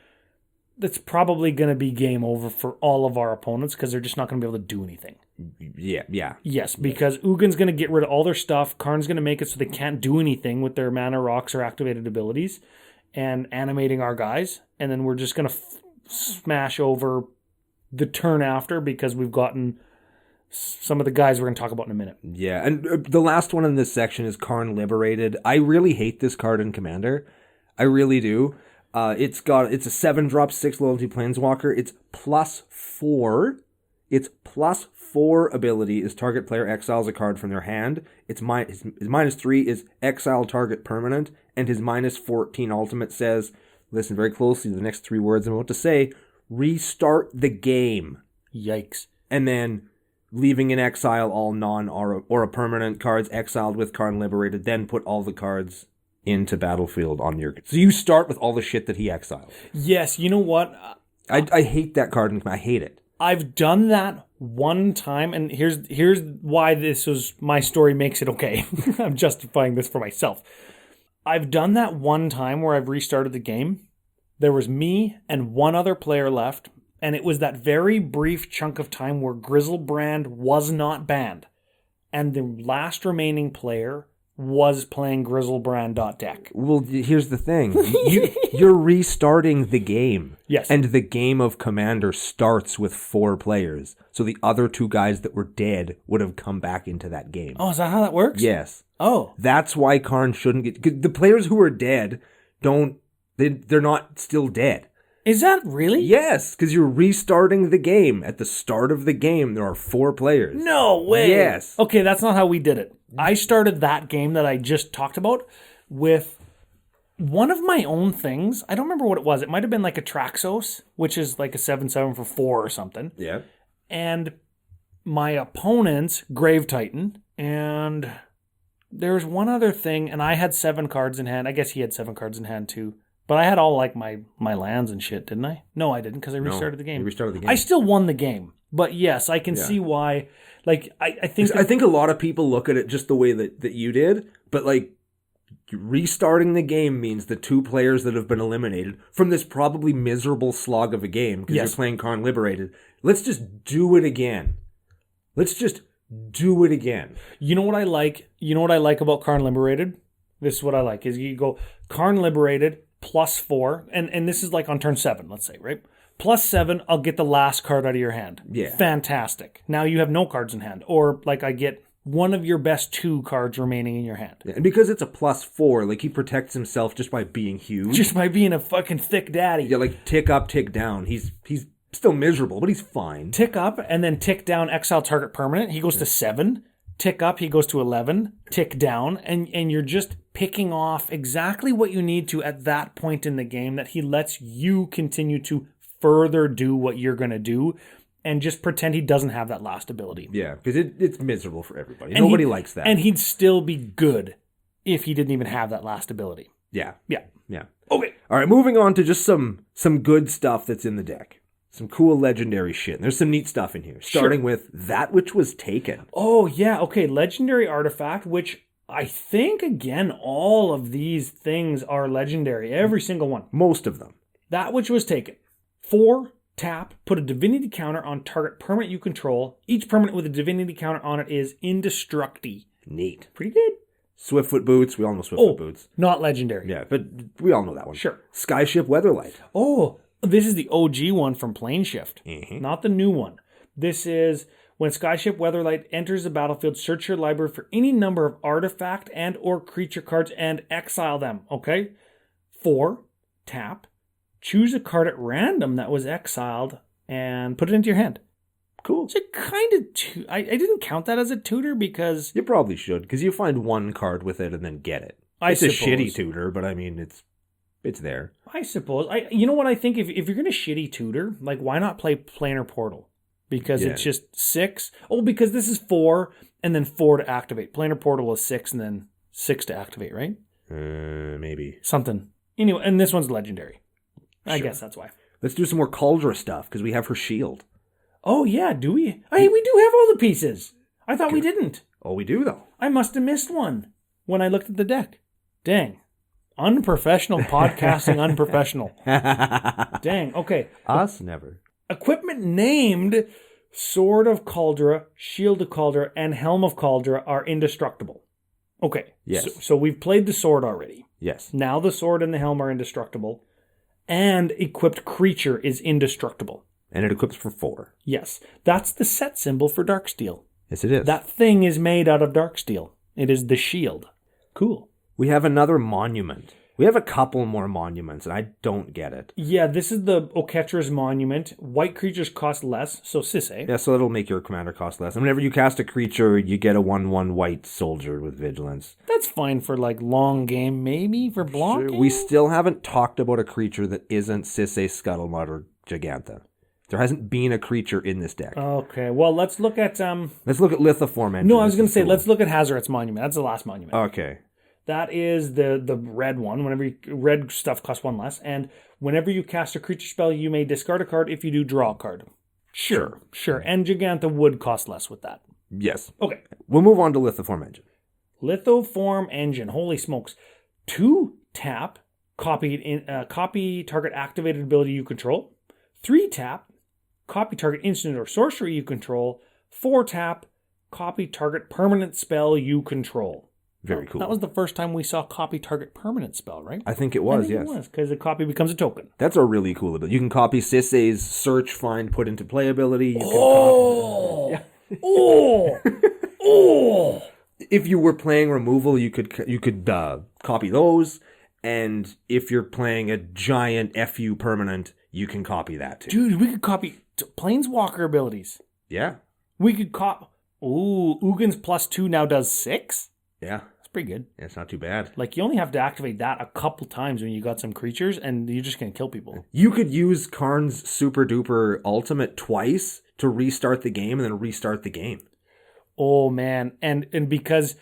that's probably going to be game over for all of our opponents because they're just not going to be able to do anything. Yeah. Yes, because Ugin's going to get rid of all their stuff. Karn's going to make it so they can't do anything with their mana rocks or activated abilities and animating our guys. And then we're just going to smash over the turn after because we've gotten some of the guys we're going to talk about in a minute. Yeah, and the last one in this section is Karn Liberated. I really hate this card in Commander. I really do. It's a 7-drop 6 loyalty planeswalker. It's +4. Its +4 ability is target player exiles a card from their hand. His -3 is exile target permanent, and his -14 ultimate says, listen very closely to the next 3 words I'm about to say, restart the game. Yikes. And then leaving in exile all non-aura permanent cards exiled with Karn Liberated, then put all the cards into battlefield on your... So you start with all the shit that he exiled. Yes, you know what? I hate that card, and I hate it. I've done that one time, and here's why my story makes it okay. I'm justifying this for myself. I've done that one time where I've restarted the game. There was me and one other player left, and it was that very brief chunk of time where Grizzlebrand was not banned, and the last remaining player was playing Grizzlebrand.deck. Well, here's the thing. You're restarting the game. Yes. And the game of Commander starts with 4 players. So the other 2 guys that were dead would have come back into that game. Oh, is that how that works? Yes. Oh. That's why Karn shouldn't get... 'cause the players who are dead they're not still dead. Is that really? Yes, because you're restarting the game. At the start of the game, there are 4 players. No way. Yes. Okay, that's not how we did it. I started that game that I just talked about with one of my own things. I don't remember what it was. It might have been like a Traxos, which is like a 7/7 for 4 or something. Yeah. And my opponent's Grave Titan. And there's one other thing, and I had 7 cards in hand. I guess he had 7 cards in hand too. But I had all like my lands and shit, didn't I? No, I didn't because I restarted the game. You restarted the game. I still won the game. But yes, I can see why. Like, I think a lot of people look at it just the way that you did, but like restarting the game means the 2 players that have been eliminated from this probably miserable slog of a game because you're playing Karn Liberated. Let's just do it again. You know what I like? You know what I like about Karn Liberated? This is what I like, is you go Karn Liberated +4, and this is like on turn 7, let's say, right? +7, I'll get the last card out of your hand. Yeah. Fantastic. Now you have no cards in hand. Or like I get one of your best 2 cards remaining in your hand. Yeah, and because it's a +4, like he protects himself just by being huge. Just by being a fucking thick daddy. Yeah, like tick up, tick down. He's still miserable, but he's fine. Tick up and then tick down, exile target permanent. He goes to 7. Tick up, he goes to 11. Tick down, and you're just picking off exactly what you need to at that point in the game that he lets you continue to further do what you're going to do and just pretend he doesn't have that last ability. Yeah, because it's miserable for everybody. And nobody likes that. And he'd still be good if he didn't even have that last ability. Yeah. Yeah. Okay. All right, moving on to just some good stuff that's in the deck. Some cool legendary shit. And there's some neat stuff in here. Starting with That Which Was Taken. Oh, yeah. Okay, legendary artifact, which I think, again, all of these things are legendary. Every single one. Most of them. That Which Was Taken. 4, tap, put a divinity counter on target permanent you control. Each permanent with a divinity counter on it is indestructi. Neat. Pretty good. Swiftfoot Boots. We all know Swiftfoot Boots. Not legendary. Yeah, but we all know that one. Sure. Skyship Weatherlight. Oh, this is the OG one from Planeshift. Not the new one. This is when Skyship Weatherlight enters the battlefield, search your library for any number of artifact and or creature cards and exile them. Okay? 4, tap. Choose a card at random that was exiled and put it into your hand. Cool. So kind of, I didn't count that as a tutor because... You probably should, because you find one card with it and then get it. It's a shitty tutor, but I mean, it's there. I suppose. You know what I think? If you're going to shitty tutor, like why not play Planar Portal? Because it's just 6. Oh, because this is 4 and then 4 to activate. Planar Portal is 6 and then 6 to activate, right? Maybe. Something. Anyway, and this one's legendary. I guess that's why. Let's do some more Cauldra stuff, because we have her shield. Oh, yeah, do we? Hey, we do have all the pieces. I thought we didn't. Oh, we do, though. I must have missed one when I looked at the deck. Dang. Unprofessional podcasting, unprofessional. Dang, okay. Us, never. Equipment named Sword of Caldra, Shield of Caldra, and Helm of Caldra are indestructible. Okay. Yes. So we've played the sword already. Yes. Now the sword and the helm are indestructible. And equipped creature is indestructible. And it equips for 4. Yes. That's the set symbol for Darksteel. Yes, it is. That thing is made out of Darksteel. It is the shield. Cool. We have another monument. We have a couple more monuments, and I don't get it. Yeah, this is the Oketra's monument. White creatures cost less, so Sisay. Yeah, so it'll make your commander cost less. And whenever you cast a creature, you get a 1/1 white soldier with vigilance. That's fine for like long game, maybe for blocking. Sure. We still haven't talked about a creature that isn't Sisay, Scuttlemutt, or Gigantha. There hasn't been a creature in this deck. Okay, well, let's look at... Let's look at Lithoform Engine. No, I was going to say, let's look at Hazoret's monument. That's the last monument. Okay. That is the red one. Red stuff costs 1 less. And whenever you cast a creature spell, you may discard a card. If you do, draw a card. Sure. And Gigantha would cost less with that. Yes. Okay. We'll move on to Lithoform Engine. Lithoform Engine. Holy smokes. 2 tap, copy target activated ability you control. 3 tap, copy target instant or sorcery you control. 4 tap, copy target permanent spell you control. Very cool. That was the first time we saw copy target permanent spell, right? I think it was, yes. It was, because the copy becomes a token. That's a really cool ability. You can copy Sisay's search, find, put into play ability. You can Oh! If you were playing removal, you could copy those. And if you're playing a giant FU permanent, you can copy that too. Dude, we could copy Planeswalker abilities. Yeah. We could copy... Ooh, Ugin's +2 now does 6? Yeah. That's pretty good. Yeah, it's not too bad. Like, you only have to activate that a couple times when you got some creatures, and you're just going to kill people. You could use Karn's Super Duper Ultimate twice to restart the game and then restart the game. Oh, man. And because...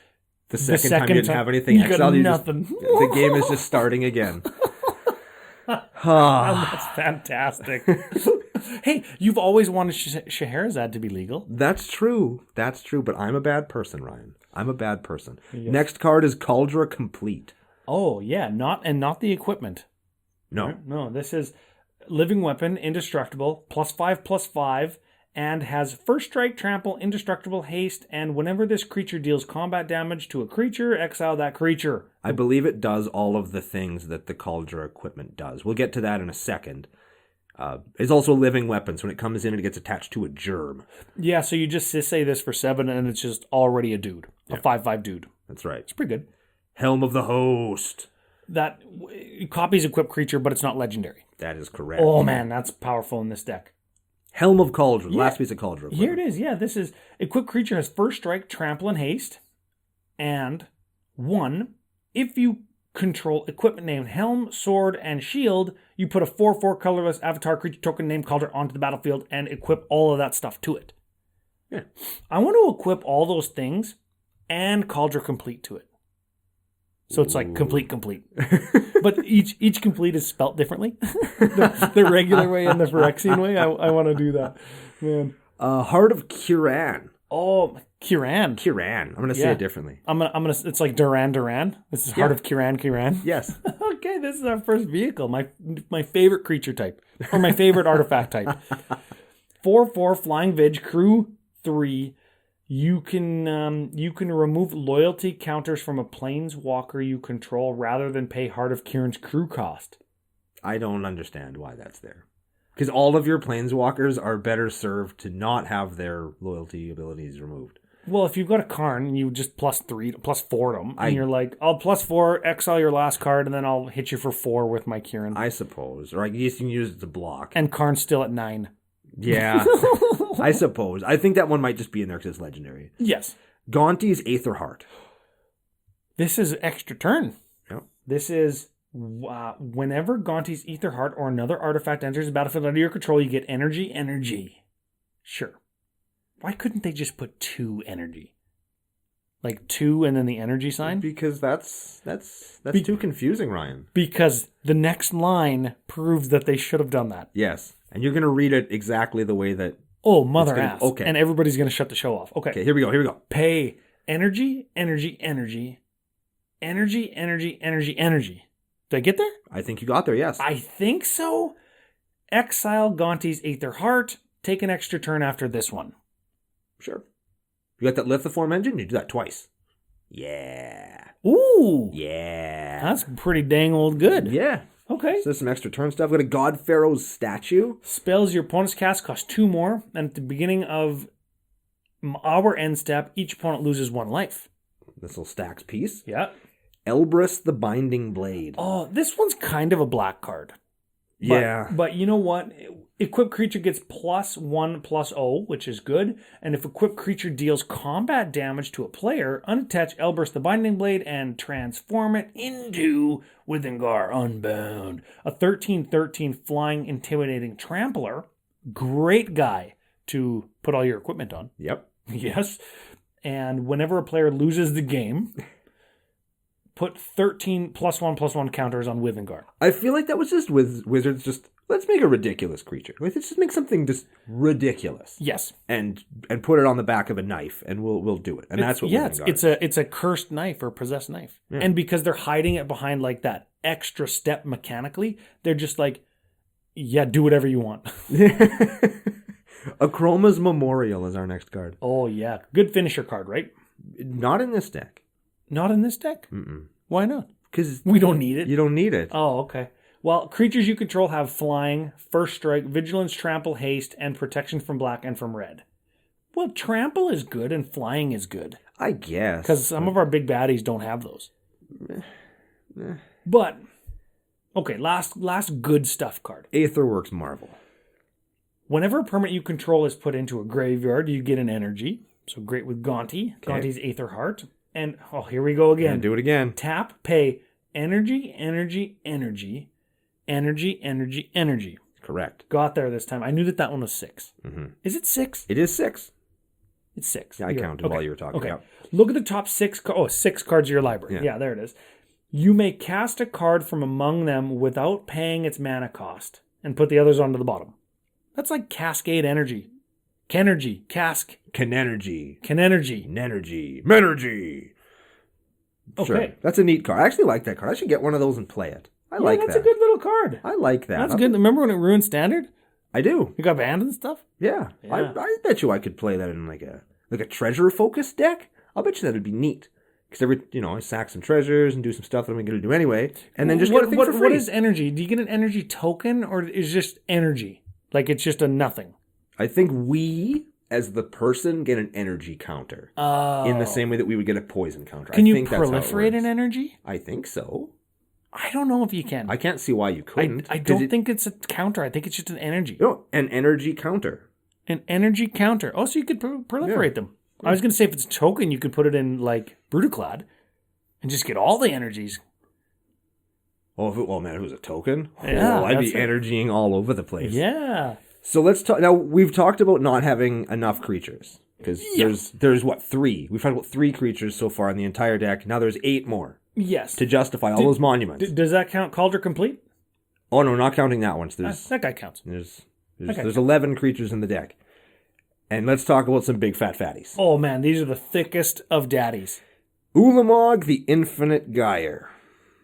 The second time you didn't have anything exiled, nothing. The game is just starting again. That's fantastic. Hey, you've always wanted Scheherazade to be legal. That's true, but I'm a bad person, Ryan. I'm a bad person. Yes. Next card is Caldra Complete. Oh, yeah, not the equipment. No. No, this is living weapon, indestructible, +5/+5, and has first strike, trample, indestructible, haste, and whenever this creature deals combat damage to a creature, exile that creature. I believe it does all of the things that the Caldra equipment does. We'll get to that in a second. It's also a living weapon, so when it comes in, it gets attached to a germ. Yeah, so you just say this for 7, and it's just already a dude. A 5/5 dude. That's right. It's pretty good. Helm of the Host. That copies equipped creature, but it's not legendary. That is correct. Oh, man, that's powerful in this deck. Helm of Caldra, last piece of Caldra. Here it is, yeah. This is, equipped creature has first strike, trample, and haste. And 1, if you control equipment named Helm, Sword, and Shield, you put a 4/4 colorless avatar creature token named Caldra onto the battlefield and equip all of that stuff to it. Yeah. I want to equip all those things and Caldra Complete to it. So it's like complete. But each complete is spelt differently. the regular way and the Phyrexian way. I want to do that. Man. Heart of Kiran. Oh, Kiran. I'm going to say it differently. I'm gonna it's like Duran. This is Heart of Kiran. Yes. Okay, this is our first vehicle. My favorite creature type. Or my favorite artifact type. 4/4 Flying Vig, crew 3. You can remove loyalty counters from a planeswalker you control rather than pay Heart of Kiran's crew cost. I don't understand why that's there. Because all of your planeswalkers are better served to not have their loyalty abilities removed. Well, if you've got a Karn and you just +4 them, and you're like, I'll +4, exile your last card, and then I'll hit you for 4 with my Kiran. I suppose. Or I guess you can use it to block. And Karn's still at 9. Yeah, I suppose. I think that one might just be in there because it's legendary. Yes. Gaunty's Aetherheart. This is extra turn. Yep. This is whenever Gaunty's Aetherheart or another artifact enters the battlefield under your control, you get energy. Sure. Why couldn't they just put 2 energy? Like 2 and then the energy sign? Because that's too confusing, Ryan. Because the next line proves that they should have done that. Yes. And you're going to read it exactly the way that Oh, mother gonna- ass. okay. And everybody's going to shut the show off. Okay. Okay, here we go. Pay energy, energy, energy, energy, energy, energy, energy. Did I get there? I think you got there, yes. I think so. Exile Gonti's Aether Heart. Take an extra turn after this one. Sure. You got that Lithiform engine? You do that twice. Yeah. Ooh. Yeah. That's pretty dang old good. Yeah. Okay. So there's some extra turn stuff. We got a God Pharaoh's statue. Spells your opponent's cast cost 2 more. And at the beginning of our end step, each opponent loses 1 life. This little stacks piece. Yeah. Elbrus the Binding Blade. Oh, this one's kind of a black card. Yeah. But you know what? Equipped creature gets +1/+0, which is good. And if equipped creature deals combat damage to a player, unattach Elbrus the Binding Blade and transform it into Withengar Unbound. A 13/13 flying intimidating trampler. Great guy to put all your equipment on. Yep. Yes. And whenever a player loses the game, put 13 +1/+1 counters on Withengar. I feel like that was just with Wizards just, let's make a ridiculous creature. Let's just make something just ridiculous. Yes. And put it on the back of a knife and we'll do it. And that's what Withengar is. It's a cursed knife or possessed knife. Yeah. And because they're hiding it behind like that extra step mechanically, they're just like, yeah, do whatever you want. Akroma's Memorial is our next card. Oh, yeah. Good finisher card, right? Not in this deck. Not in this deck? Mm-mm. Why not? Because we don't need it. You don't need it. Oh, okay. Well, creatures you control have flying, first strike, vigilance, trample, haste, and protection from black and from red. Well, trample is good and flying is good. I guess. Because some of our big baddies don't have those. But, okay, last good stuff card. Aetherworks Marvel. Whenever a permanent you control is put into a graveyard, you get an energy. So great with Gonti. Okay. Gonti's Aether Heart. And, oh, here we go again. Yeah, do it again. Tap, pay, energy, energy, energy, energy, energy, energy. Correct. Got there this time. I knew that one was 6. Mm-hmm. Is it 6? It is 6. It's 6. Yeah, I counted while you were talking. Okay. Yeah. Look at the top 6. 6 cards of your library. Yeah, there it is. You may cast a card from among them without paying its mana cost and put the others onto the bottom. That's like Cascade Energy. Kenergy. Cask. Kenergy. Kenergy. Nenergy. Menergy. Okay. Sure. That's a neat card. I actually like that card. I should get one of those and play it. I like that. That's a good little card. I like that. That's good. Remember when it ruined Standard? I do. You got banned and stuff? Yeah. I bet you I could play that in like a treasure-focused deck. I'll bet you that'd be neat. Because I sack some treasures and do some stuff that I'm going to do anyway. And then just get a thing for free. What is energy? Do you get an energy token or is it just energy? Like it's just a nothing? I think we, as the person, get an energy counter. In the same way that we would get a poison counter. Can you proliferate an energy? I think so. I don't know if you can. I can't see why you couldn't. I don't think it's a counter. I think it's just an energy. No, an energy counter. An energy counter. Oh, so you could proliferate them. I was going to say if it's a token, you could put it in like Brutaclad and just get all the energies. Oh, if it was a token? Yeah, I'd be energying all over the place. Yeah. So let's talk. Now, we've talked about not having enough creatures. Because there's what, 3? We've talked about 3 creatures so far in the entire deck. Now there's 8 more. Yes. To justify all those monuments. Does that count Cauldron Complete? Oh, no, not counting that one. So that guy counts. There's 11 creatures in the deck. And let's talk about some big fat fatties. Oh, man, these are the thickest of daddies. Ulamog the Infinite Gyre.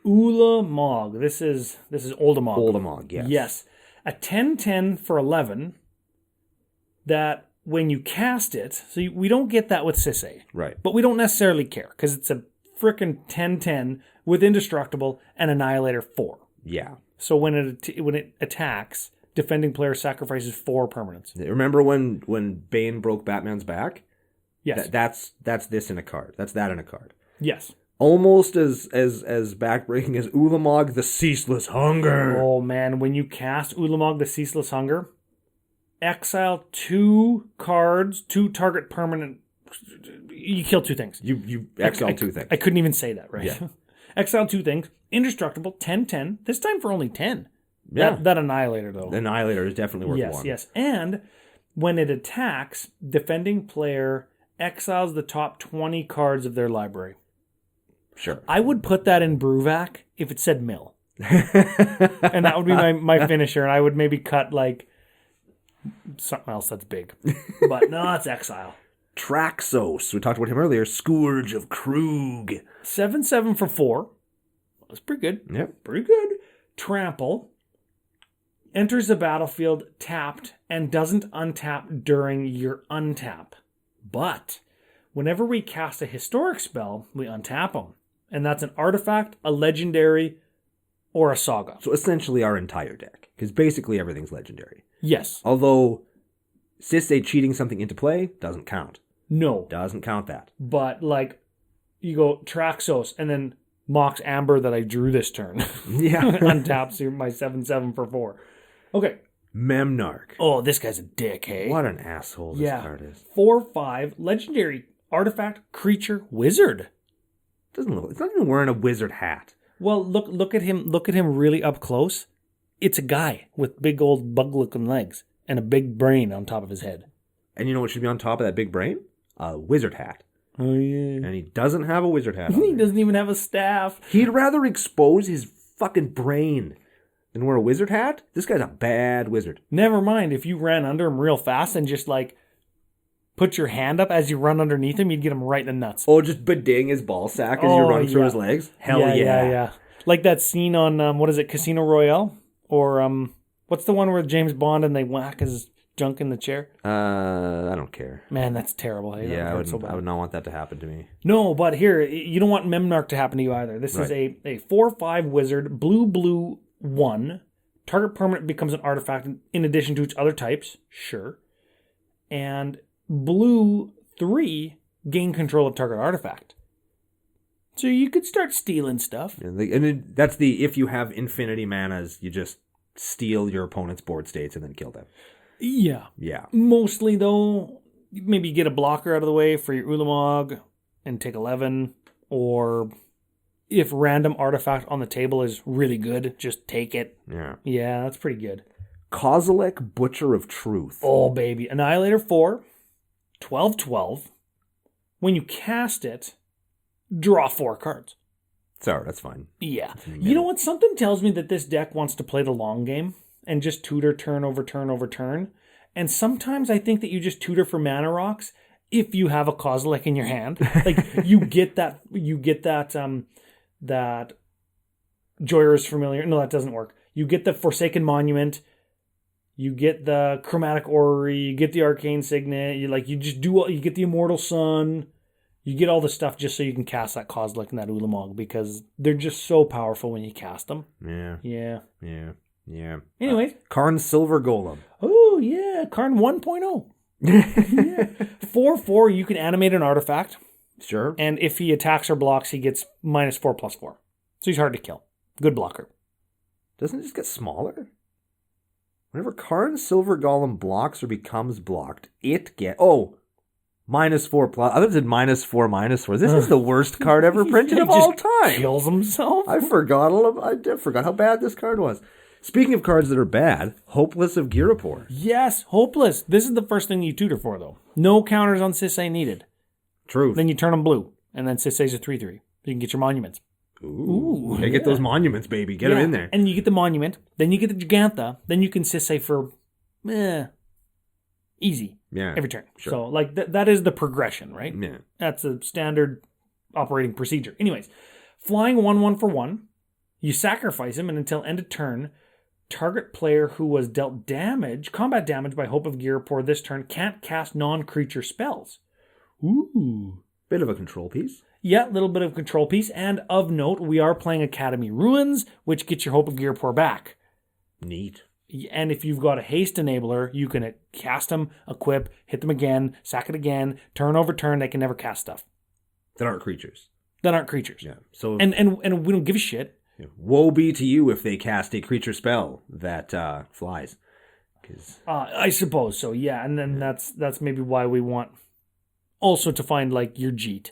Ulamog. This is Oldamog. Oldamog, yes. Yes. A 10/10 for 11 that when you cast it, so we don't get that with Sisay. Right. But we don't necessarily care because it's a frickin' 10/10 with Indestructible and Annihilator 4. Yeah. So when it attacks, defending player sacrifices 4 permanents. Remember when Bane broke Batman's back? Yes. That's this in a card. That's that in a card. Yes. Almost as backbreaking as Ulamog the Ceaseless Hunger. Oh man, when you cast Ulamog the Ceaseless Hunger, exile 2 cards, 2 target permanent. You kill 2 things. You exile 2 things. I couldn't even say that, right? Yeah. Exile 2 things. Indestructible, 10/10. This time for only 10. Yeah. That Annihilator, though. The Annihilator is definitely worth 1. Yes. And when it attacks, defending player exiles the top 20 cards of their library. Sure. I would put that in Bruvac if it said mill. And that would be my finisher. And I would maybe cut like Something else that's big. But no, it's Exile. Traxos. We talked about him earlier. Scourge of Krug. 7/7 for 4. That's pretty good. Yep. Pretty good. Trample. Enters the battlefield tapped and doesn't untap during your untap. But whenever we cast a historic spell, we untap them. And that's an artifact, a legendary, or a saga. So essentially our entire deck. Because basically everything's legendary. Yes. Although Sisay cheating something into play doesn't count. No. Doesn't count that. But like you go Traxos and then Mox Amber that I drew this turn. Yeah. Untaps my 7/7 for 4. Okay. Memnarch. Oh, this guy's a dick, hey? What an asshole this card is. 4/5 legendary artifact creature wizard. Doesn't look. It's not even wearing a wizard hat. Well, look at him. Look at him really up close. It's a guy with big old bug-looking legs and a big brain on top of his head. And you know what should be on top of that big brain? A wizard hat. Oh yeah. And he doesn't have a wizard hat on. He there. doesn't even have a staff. He'd rather expose his fucking brain than wear a wizard hat. This guy's a bad wizard. Never mind if you ran under him real fast and just like put your hand up as you run underneath him, you'd get him right in the nuts. Oh, just beding his ball sack as you run through his legs? Hell yeah. Like that scene on, what is it, Casino Royale? Or what's the one where James Bond and they whack his junk in the chair? I don't care. Man, that's terrible. Hey? Yeah, I would not want that to happen to me. No, but here, you don't want Memnarch to happen to you either. This is a 4/5 wizard, blue 1. Target permanent becomes an artifact in addition to its other types. Sure. And blue 3, gain control of target artifact. So you could start stealing stuff. And that's the, if you have infinity manas, you just steal your opponent's board states and then kill them. Yeah. Yeah. Mostly, though, maybe get a blocker out of the way for your Ulamog and take 11. Or if random artifact on the table is really good, just take it. Yeah. Yeah, that's pretty good. Kozilek, Butcher of Truth. Oh, baby. Annihilator 4, 12/12. When you cast it, draw 4 cards. Sorry, that's fine. Yeah. You know what? Something tells me that this deck wants to play the long game and just tutor turn over turn over turn. And sometimes I think that you just tutor for mana rocks if you have a Kozilek in your hand. Like you get that that Joyous Familiar. No, that doesn't work. You get the Forsaken Monument. You get the Chromatic Orrery. You get the Arcane Signet. You get the Immortal Sun. You get all the stuff just so you can cast that Kozilek and that Ulamog because they're just so powerful when you cast them. Yeah. Anyways. Karn Silver Golem. Oh, yeah. Karn 1.0. Yeah. 4/4, you can animate an artifact. Sure. And if he attacks or blocks, he gets -4/+4. So he's hard to kill. Good blocker. Doesn't it just get smaller? Whenever Karn Silver Golem blocks or becomes blocked, it gets... Oh, -4+. Others did -4/-4. This is the worst card ever printed of all time. Kills himself. I forgot how bad this card was. Speaking of cards that are bad, Hopeless of Girapur. Yes, Hopeless. This is the first thing you tutor for, though. No counters on Sisay needed. Truth. Then you turn them blue, and then Sisay's a 3/3. You can get your monuments. Ooh. Get those monuments, baby. Get them in there. And you get the monument. Then you get the Gigantha. Then you can Sisay for easy. Yeah. Every turn. Sure. So, like, that is the progression, right? Yeah. That's a standard operating procedure. Anyways, flying 1/1 for 1. You sacrifice him, and until end of turn, target player who was dealt combat damage by Hope of Girapur this turn can't cast non-creature spells. Ooh. Bit of a control piece. Yeah, a little bit of control piece. And of note, we are playing Academy Ruins, which gets your Hope of Girapur back. Neat. And if you've got a haste enabler, you can cast them, equip, hit them again, sack it again, turn over turn. They can never cast stuff That aren't creatures. Yeah. So and we don't give a shit. Woe be to you if they cast a creature spell that flies. I suppose so. Yeah, and then that's maybe why we want also to find like your Jeet.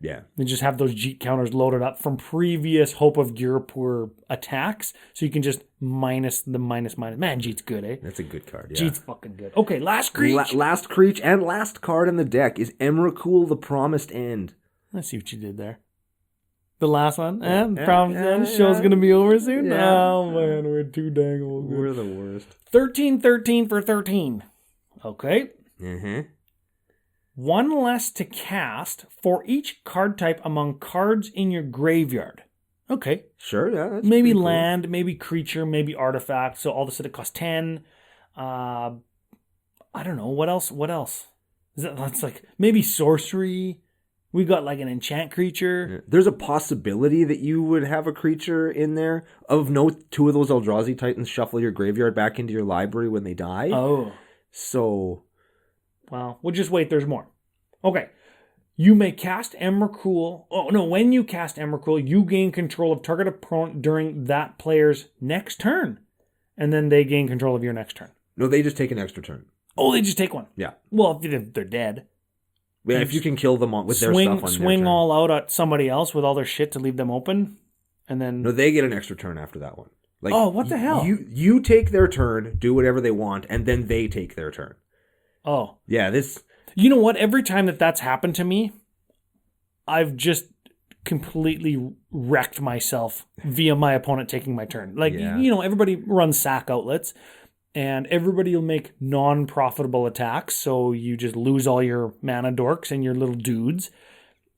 Yeah. And just have those Jeet counters loaded up from previous Hope of Girapur attacks. So you can just minus the minus. Man, Jeet's good, eh? That's a good card, yeah. Jeet's fucking good. Okay, last creature. Last creature and last card in the deck is Emrakul, the Promised End. Let's see what you did there. The last one? Yeah, Show's going to be over soon? Yeah. Oh, man, we're too dang old. We're the worst. 13 for 13. Okay. Mm-hmm. One less to cast for each card type among cards in your graveyard. Okay. Sure, yeah. That's Maybe pretty cool. land, maybe creature, maybe artifact. So all of a sudden it costs 10. I don't know. What else? That's like maybe sorcery. We got like an enchant creature. Yeah. There's a possibility that you would have a creature in there. Of note, 2 of those Eldrazi Titans shuffle your graveyard back into your library when they die. Oh. So... Well, we'll just wait. There's more. Okay. You may cast Emrakul. Oh, no. When you cast Emrakul, you gain control of target opponent during that player's next turn. And then they gain control of your next turn. No, they just take an extra turn. Oh, they just take one. Yeah. Well, if they're dead. Yeah, if you can kill them with their stuff on their swing turn. all out at somebody else with all their shit to leave them open. And then... No, they get an extra turn after that one. Like, oh, what the hell? You take their turn, do whatever they want, and then they take their turn. Oh. Yeah, this... You know what? Every time that's happened to me, I've just completely wrecked myself via my opponent taking my turn. Like, everybody runs sack outlets, and everybody will make non-profitable attacks, so you just lose all your mana dorks and your little dudes,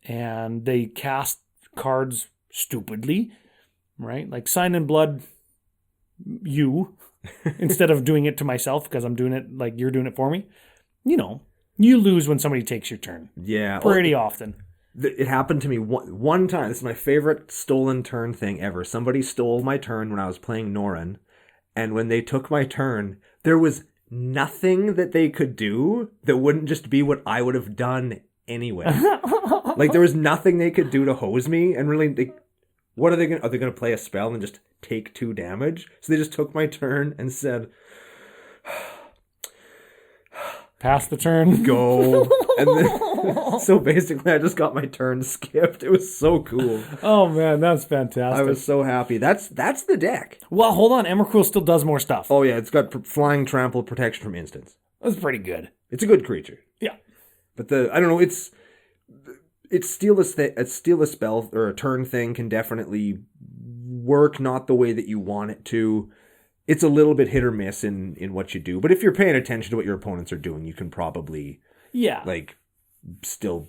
and they cast cards stupidly, right? Like Sign in Blood, instead of doing it to myself because I'm doing it like you're doing it for me. You lose when somebody takes your turn. Yeah. Pretty often. It happened to me one time. This is my favorite stolen turn thing ever. Somebody stole my turn when I was playing Norrin, and when they took my turn, there was nothing that they could do that wouldn't just be what I would have done anyway. Like, there was nothing they could do to hose me, and really, what are they going to... Are they going to play a spell and just take 2 damage? So they just took my turn and said... Pass the turn. Go. And then, so basically, I just got my turn skipped. It was so cool. Oh, man, that's fantastic. I was so happy. That's the deck. Well, hold on. Emrakul still does more stuff. Oh, yeah. It's got flying, trample, protection from instants. That's pretty good. It's a good creature. Yeah. But I don't know, it's steal a spell or a turn thing can definitely work not the way that you want it to. It's a little bit hit or miss in what you do. But if you're paying attention to what your opponents are doing, you can probably still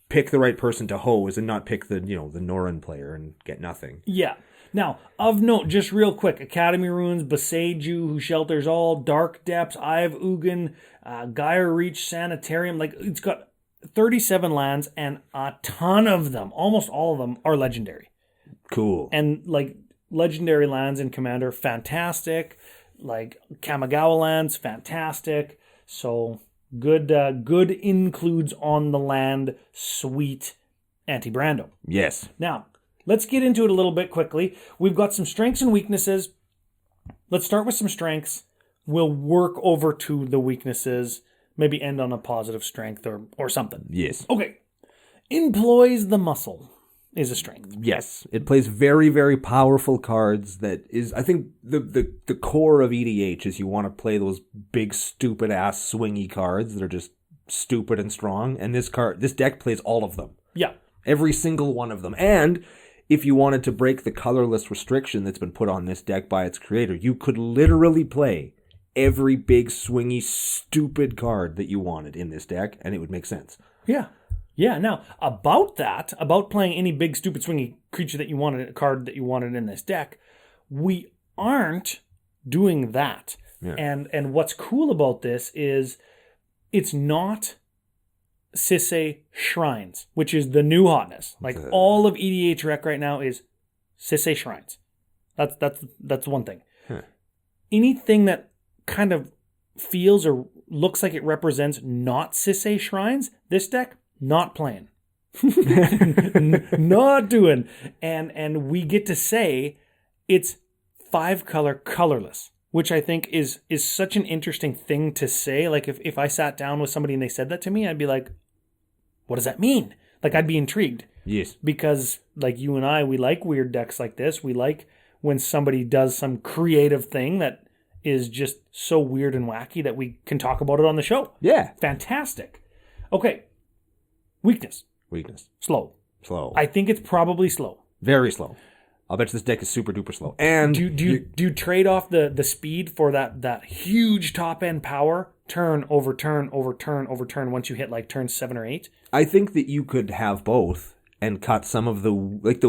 pick the right person to hose and not pick the Norrin player and get nothing. Yeah. Now, of note, just real quick, Academy Ruins, Boseiju, who shelters all, Dark Depths, Eye of Ugin, Gaia Reach, Sanitarium. Like, it's got 37 lands, and a ton of them, almost all of them, are legendary. Cool. And, like, legendary lands in Commander, fantastic. Like, Kamigawa lands, fantastic. So, good includes on the land, sweet anti-Brando. Yes. Now, let's get into it a little bit quickly. We've got some strengths and weaknesses. Let's start with some strengths. We'll work over to the weaknesses. Maybe end on a positive strength or something. Yes. Okay. Employs the muscle is a strength. Yes. It plays very, very powerful cards that is, I think, the core of EDH is you want to play those big, stupid-ass swingy cards that are just stupid and strong. And this deck plays all of them. Yeah. Every single one of them. And if you wanted to break the colorless restriction that's been put on this deck by its creator, you could literally play every big, swingy, stupid card that you wanted in this deck, and it would make sense. Yeah. Yeah. Now, about playing any big, stupid, swingy creature that you wanted, a card that you wanted in this deck, we aren't doing that. Yeah. And what's cool about this is it's not Sisay Shrines, which is the new hotness. Like, all of EDH Rec right now is Sisay Shrines. That's one thing. Huh. Anything that kind of feels or looks like it represents not Sisay Shrines, this deck, not playing. Not doing. And we get to say it's 5-color colorless, which I think is such an interesting thing to say. Like, if I sat down with somebody and they said that to me, I'd be like, what does that mean? Like, I'd be intrigued. Yes. Because, like, you and I, we like weird decks like this. We like when somebody does some creative thing that is just so weird and wacky that we can talk about it on the show. Yeah. Fantastic. Okay. Weakness. Weakness. Slow. Slow. I think it's probably slow. Very slow. I'll bet you this deck is super duper slow. And do you trade off the speed for that huge top end power? Turn over turn over turn over turn once you hit like turn 7 or 8? I think that you could have both and cut some of the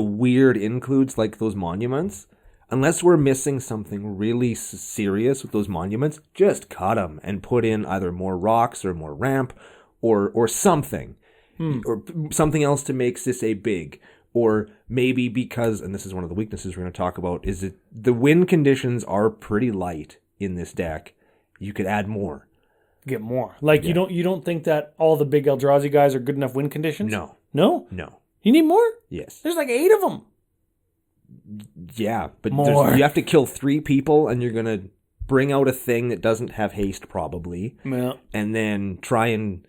weird includes like those monuments. Unless we're missing something really serious with those monuments, just cut them and put in either more rocks or more ramp or something. Or something else to make Sisay big. Or maybe because, and this is one of the weaknesses we're going to talk about, is that the win conditions are pretty light in this deck. You could add more. Get more. Like, you don't think that all the big Eldrazi guys are good enough win conditions? No. No? No. You need more? Yes. There's like 8 of them. Yeah, but More. you have to kill 3 people, and you're going to bring out a thing that doesn't have haste, probably. Yeah. And then try and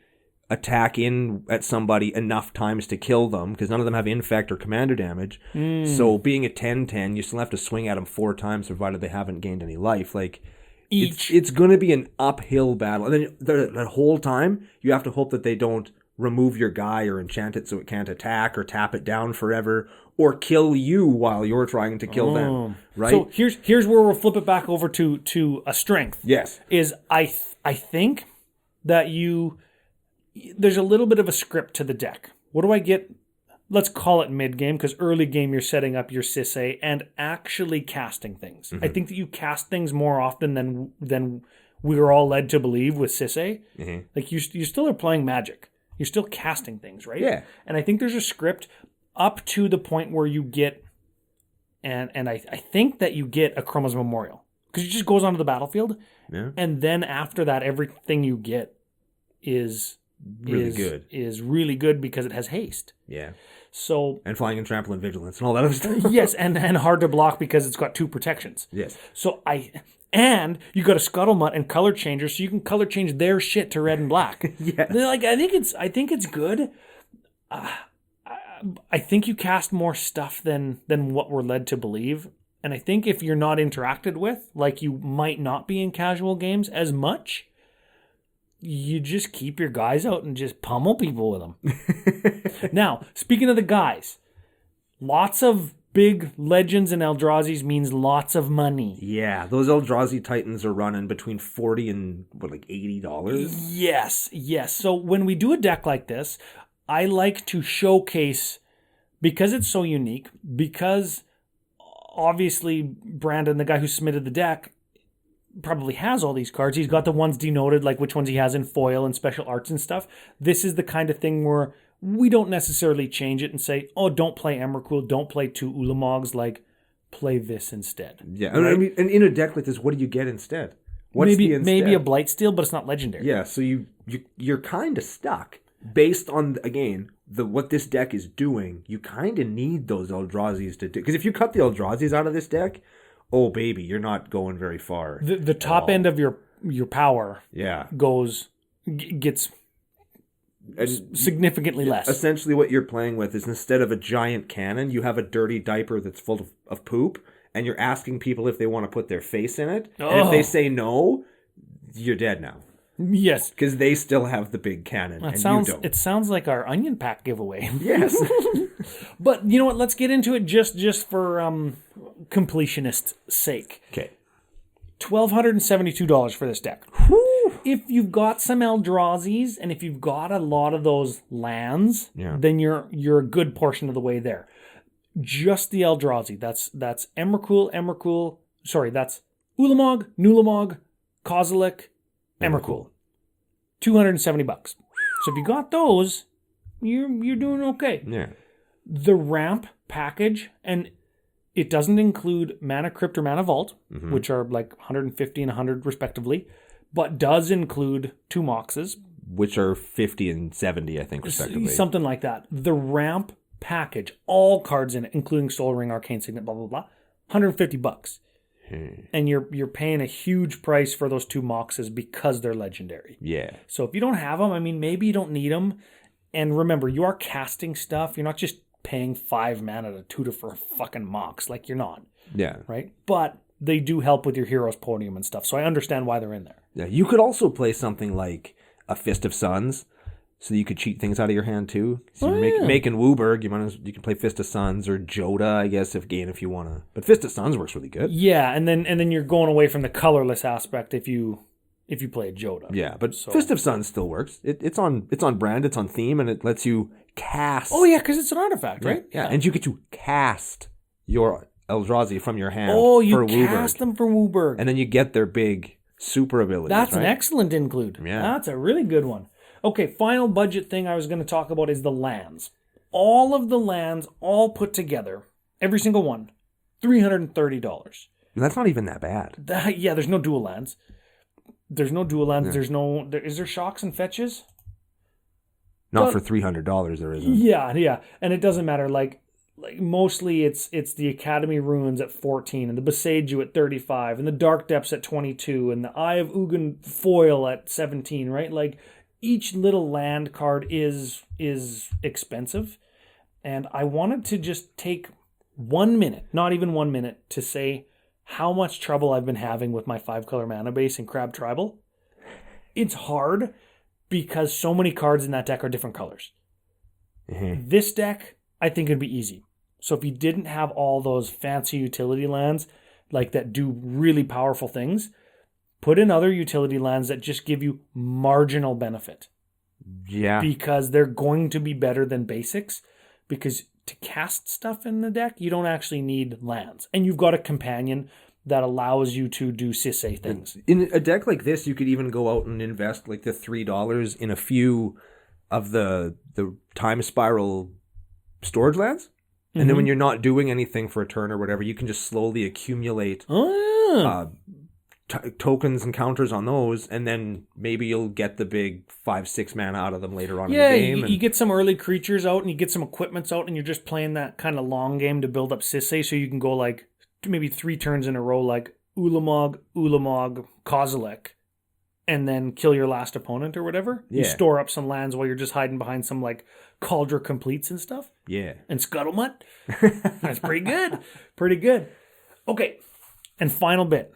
attack in at somebody enough times to kill them, because none of them have infect or commander damage. So being a 10-10, you still have to swing at them 4 times, provided they haven't gained any life. Like, Each. it's going to be an uphill battle. And then that whole time, you have to hope that they don't remove your guy or enchant it so it can't attack or tap it down forever or kill you while you're trying to kill them. Right? So here's where we'll flip it back over to a strength. Yes. Is I think that there's a little bit of a script to the deck. What do I get? Let's call it mid-game, because early game you're setting up your Sisay and actually casting things. I think that you cast things more often than we were all led to believe with Sisay. Like you still are playing Magic. You're still casting things, right? Yeah. And I think there's a script up to the point where you get, and I think that you get a Chroma's Memorial. Because it just goes onto the battlefield. Yeah. And then after that, everything you get is really good because it has haste. Yeah. So And flying and trample and vigilance and all that other stuff. yes, and hard to block because it's got 2 protections. Yes. So and you got a Scuttlemutt and color changer, so you can color change their shit to red and black. Yes. Like I think it's good. I think you cast more stuff than what we're led to believe. And I think if you're not interacted with, like you might not be in casual games as much, you just keep your guys out and just pummel people with them. Now, speaking of the guys, lots of big legends and Eldrazi's means lots of money. Yeah, those Eldrazi Titans are running between $40 and $80. Yes. So when we do a deck like this, I like to showcase, because it's so unique, because obviously Brandon, the guy who submitted the deck, probably has all these cards. He's got the ones denoted, like which ones he has in foil and special arts and stuff. This is the kind of thing where we don't necessarily change it and say, oh, don't play Emrakul, don't play 2 Ulamogs, like, play this instead. Yeah, right? I mean, and in a deck like this, what do you get instead? What's maybe the instead? maybe a Blightsteel, but it's not legendary. Yeah, so you're kind of stuck. Based on, again, what this deck is doing, you kind of need those Eldrazi's to do. Because if you cut the Eldrazi's out of this deck, oh baby, you're not going very far. The top end of your power gets significantly less. Essentially what you're playing with is, instead of a giant cannon, you have a dirty diaper that's full of poop, and you're asking people if they want to put their face in it. And if they say no, you're dead now. Yes. Because they still have the big cannon, you don't. It sounds like our Onion Pack giveaway. Yes. But you know what? Let's get into it just for completionist sake. Okay. $1,272 for this deck. Whew. If you've got some Eldrazi's and if you've got a lot of those lands, then you're a good portion of the way there. Just the Eldrazi. That's Emrakul. Sorry, that's Ulamog, Nulamog, Kozilek, Emrakul. $270. So if you got those, you're doing okay. Yeah. The ramp package, and it doesn't include Mana Crypt or Mana Vault, which are like 150 and 100 respectively, but does include 2 Moxes. Which are 50 and 70, I think, respectively. Something like that. The ramp package, all cards in it, including Soul Ring, Arcane Signet, blah, blah, blah, $150. And you're paying a huge price for those 2 Moxes because they're legendary. Yeah. So if you don't have them, I mean, maybe you don't need them. And remember, you are casting stuff. You're not just paying 5 mana to tutor for a fucking Mox. Like, you're not. Yeah. Right? But they do help with your Heroes Podium and stuff. So I understand why they're in there. Yeah. You could also play something like a Fist of Suns so that you could cheat things out of your hand too. So you're making Wooburg, you can play Fist of Suns or Joda, I guess, if you want to. But Fist of Suns works really good. Yeah, and then you're going away from the colorless aspect if you play a Joda. Yeah, but Fist of Suns still works. It's on brand, it's on theme, and it lets you cast. Oh yeah, because it's an artifact, right? Yeah, and you get to cast your Eldrazi from your hand. Oh, you for cast Wooburg. them for Wooburg. And then you get their big super abilities. That's right? an excellent include. Yeah. That's a really good one. Okay, final budget thing I was going to talk about is the lands. All of the lands, all put together, every single one, $330. And that's not even that bad. There's no dual lands. There's no dual lands. Yeah. There's no... Is there shocks and fetches? Not for $300, there isn't. Yeah. And it doesn't matter. Like mostly it's the Academy Ruins at 14 and the Boseiju at 35 and the Dark Depths at 22 and the Eye of Ugin foil at 17, right? Like each little land card is expensive. And I wanted to just take 1 minute, not even 1 minute, to say how much trouble I've been having with my 5-color mana base in Crab Tribal. It's hard because so many cards in that deck are different colors. Mm-hmm. This deck, I think, would be easy. So if you didn't have all those fancy utility lands like that do really powerful things, put in other utility lands that just give you marginal benefit. Yeah. Because they're going to be better than basics. Because to cast stuff in the deck, you don't actually need lands. And you've got a companion that allows you to do Sisay things. In a deck like this, you could even go out and invest like the $3 in a few of the Time Spiral storage lands. And then when you're not doing anything for a turn or whatever, you can just slowly accumulate tokens and counters on those, and then maybe you'll get the big 5-6 mana out of them later on in the game. Yeah, you get some early creatures out, and you get some equipments out, and you're just playing that kind of long game to build up Sisay, so you can go like maybe 3 turns in a row, like Ulamog, Kozilek, and then kill your last opponent or whatever. Yeah. You store up some lands while you're just hiding behind some like Cauldron Completes and stuff. Yeah. And Scuttlemutt. That's pretty good. Pretty good. Okay. And final bit.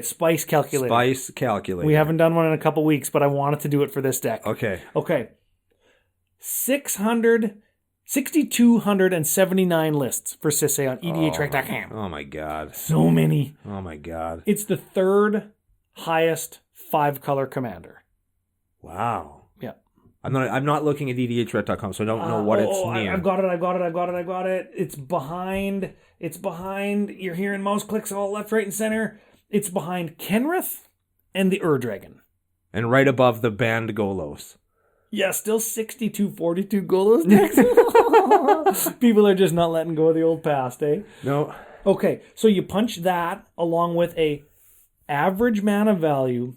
Spice calculator. Spice calculator. We haven't done one in a couple weeks, but I wanted to do it for this deck. Okay. 6,279 lists for Sisay on EDHREC.com. Oh my god. So many. Oh my god. It's the third highest 5-color commander. Wow. Yeah. I'm not looking at EDHREC.com, so I don't know what it's near. I've got it. It's behind. You're hearing mouse clicks all left, right, and center. It's behind Kenrith and the Ur-Dragon. And right above the banned Golos. Yeah, still 62-42 Golos decks. People are just not letting go of the old past, eh? No. Okay, so you punch that along with a average mana value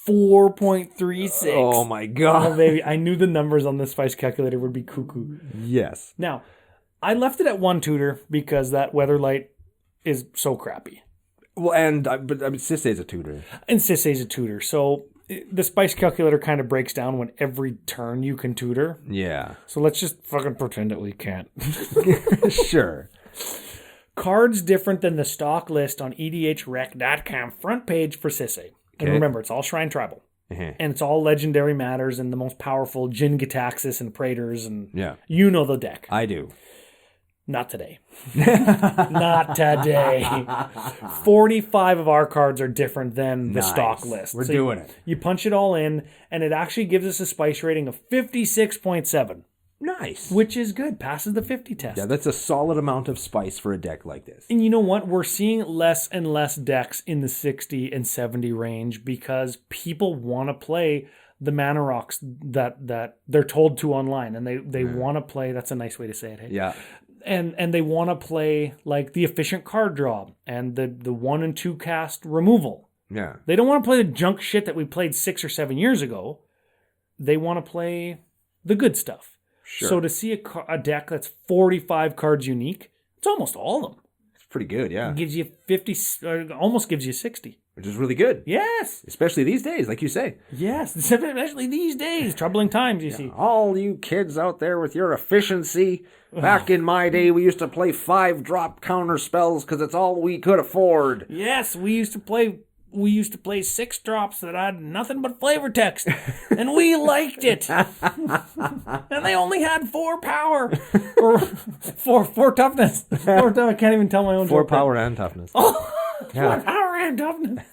4.36. Oh my god. Oh, baby. I knew the numbers on this Spice calculator would be cuckoo. Yes. Now, I left it at 1 tutor because that Weatherlight is so crappy. Well, but Sisay's a tutor. And Sisay's a tutor. So the Spice calculator kind of breaks down when every turn you can tutor. Yeah. So let's just fucking pretend that we can't. Sure. Cards different than the stock list on EDHREC.com front page for Sisay. And remember, it's all Shrine Tribal. Mm-hmm. And it's all legendary matters and the most powerful Jin Gitaxis and Praetors. And yeah. You know the deck. I do. Not today. Not today. 45 of our cards are different than the stock list. We're doing it. You punch it all in, and it actually gives us a spice rating of 56.7. Nice. Which is good. Passes the 50 test. Yeah, that's a solid amount of spice for a deck like this. And you know what? We're seeing less and less decks in the 60 and 70 range because people want to play the mana rocks that they're told to online. And they want to play, that's a nice way to say it, hey? Yeah. And they want to play like the efficient card draw and the 1 and 2 cast removal. Yeah. They don't want to play the junk shit that we played 6 or 7 years ago. They want to play the good stuff. Sure. So to see a deck that's 45 cards unique, it's almost all of them. It's pretty good, yeah. It gives you 50, almost gives you 60. Which is really good. Yes. Especially these days, like you say. Yes, especially these days. Troubling times, you see. All you kids out there with your efficiency. Back in my day, we used to play 5-drop counter spells because it's all we could afford. Yes, we used to play we used to play 6 drops that had nothing but flavor text, and we liked it. And they only had 4 power or 4 toughness. I can't even tell my own 4 joke. power and toughness. Oh, Yeah. 4 power and toughness.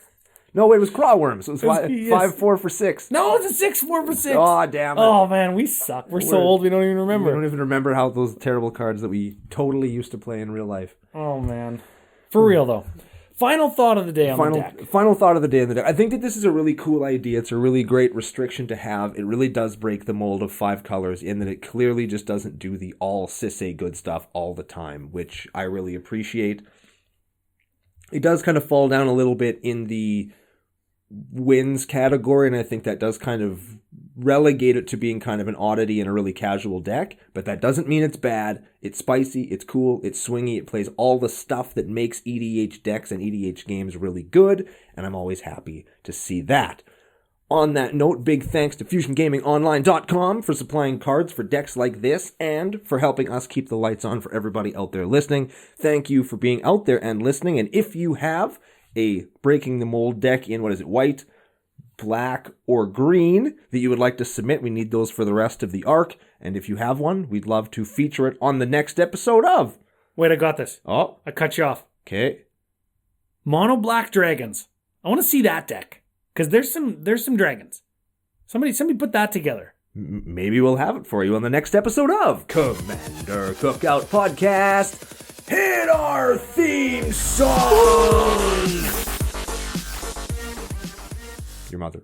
No, it was Crawworms. It was Yes. 5, 4 for 6. No, it's a 6, 4 for 6. Oh, damn it. Oh, man, we suck. We're so old we don't even We remember. don't even remember how those terrible cards that we totally used to play in real life. Oh, man. For real, though. Final thought of the day on the deck. Final thought of the day on the deck. I think that this is a really cool idea. It's a really great restriction to have. It really does break the mold of 5 colors in that it clearly just doesn't do the all Sisay good stuff all the time, which I really appreciate. It does kind of fall down a little bit in the wins category, and I think that does kind of relegate it to being kind of an oddity in a really casual deck, but that doesn't mean it's bad. It's spicy, it's cool, it's swingy, it plays all the stuff that makes EDH decks and EDH games really good, and I'm always happy to see that. On that note, big thanks to FusionGamingOnline.com for supplying cards for decks like this and for helping us keep the lights on for everybody out there listening. Thank you for being out there and listening, and if you have a Breaking the Mold deck in, white, black, or green that you would like to submit, we need those for the rest of the arc. And if you have one, we'd love to feature it on the next episode of... Wait, I got this. Oh, I cut you off. okay. Mono black dragons. I want to see that deck. Because there's some dragons. Somebody put that together. Maybe we'll have it for you on the next episode of Commander Cookout Podcast. Hit our theme song! Your mother.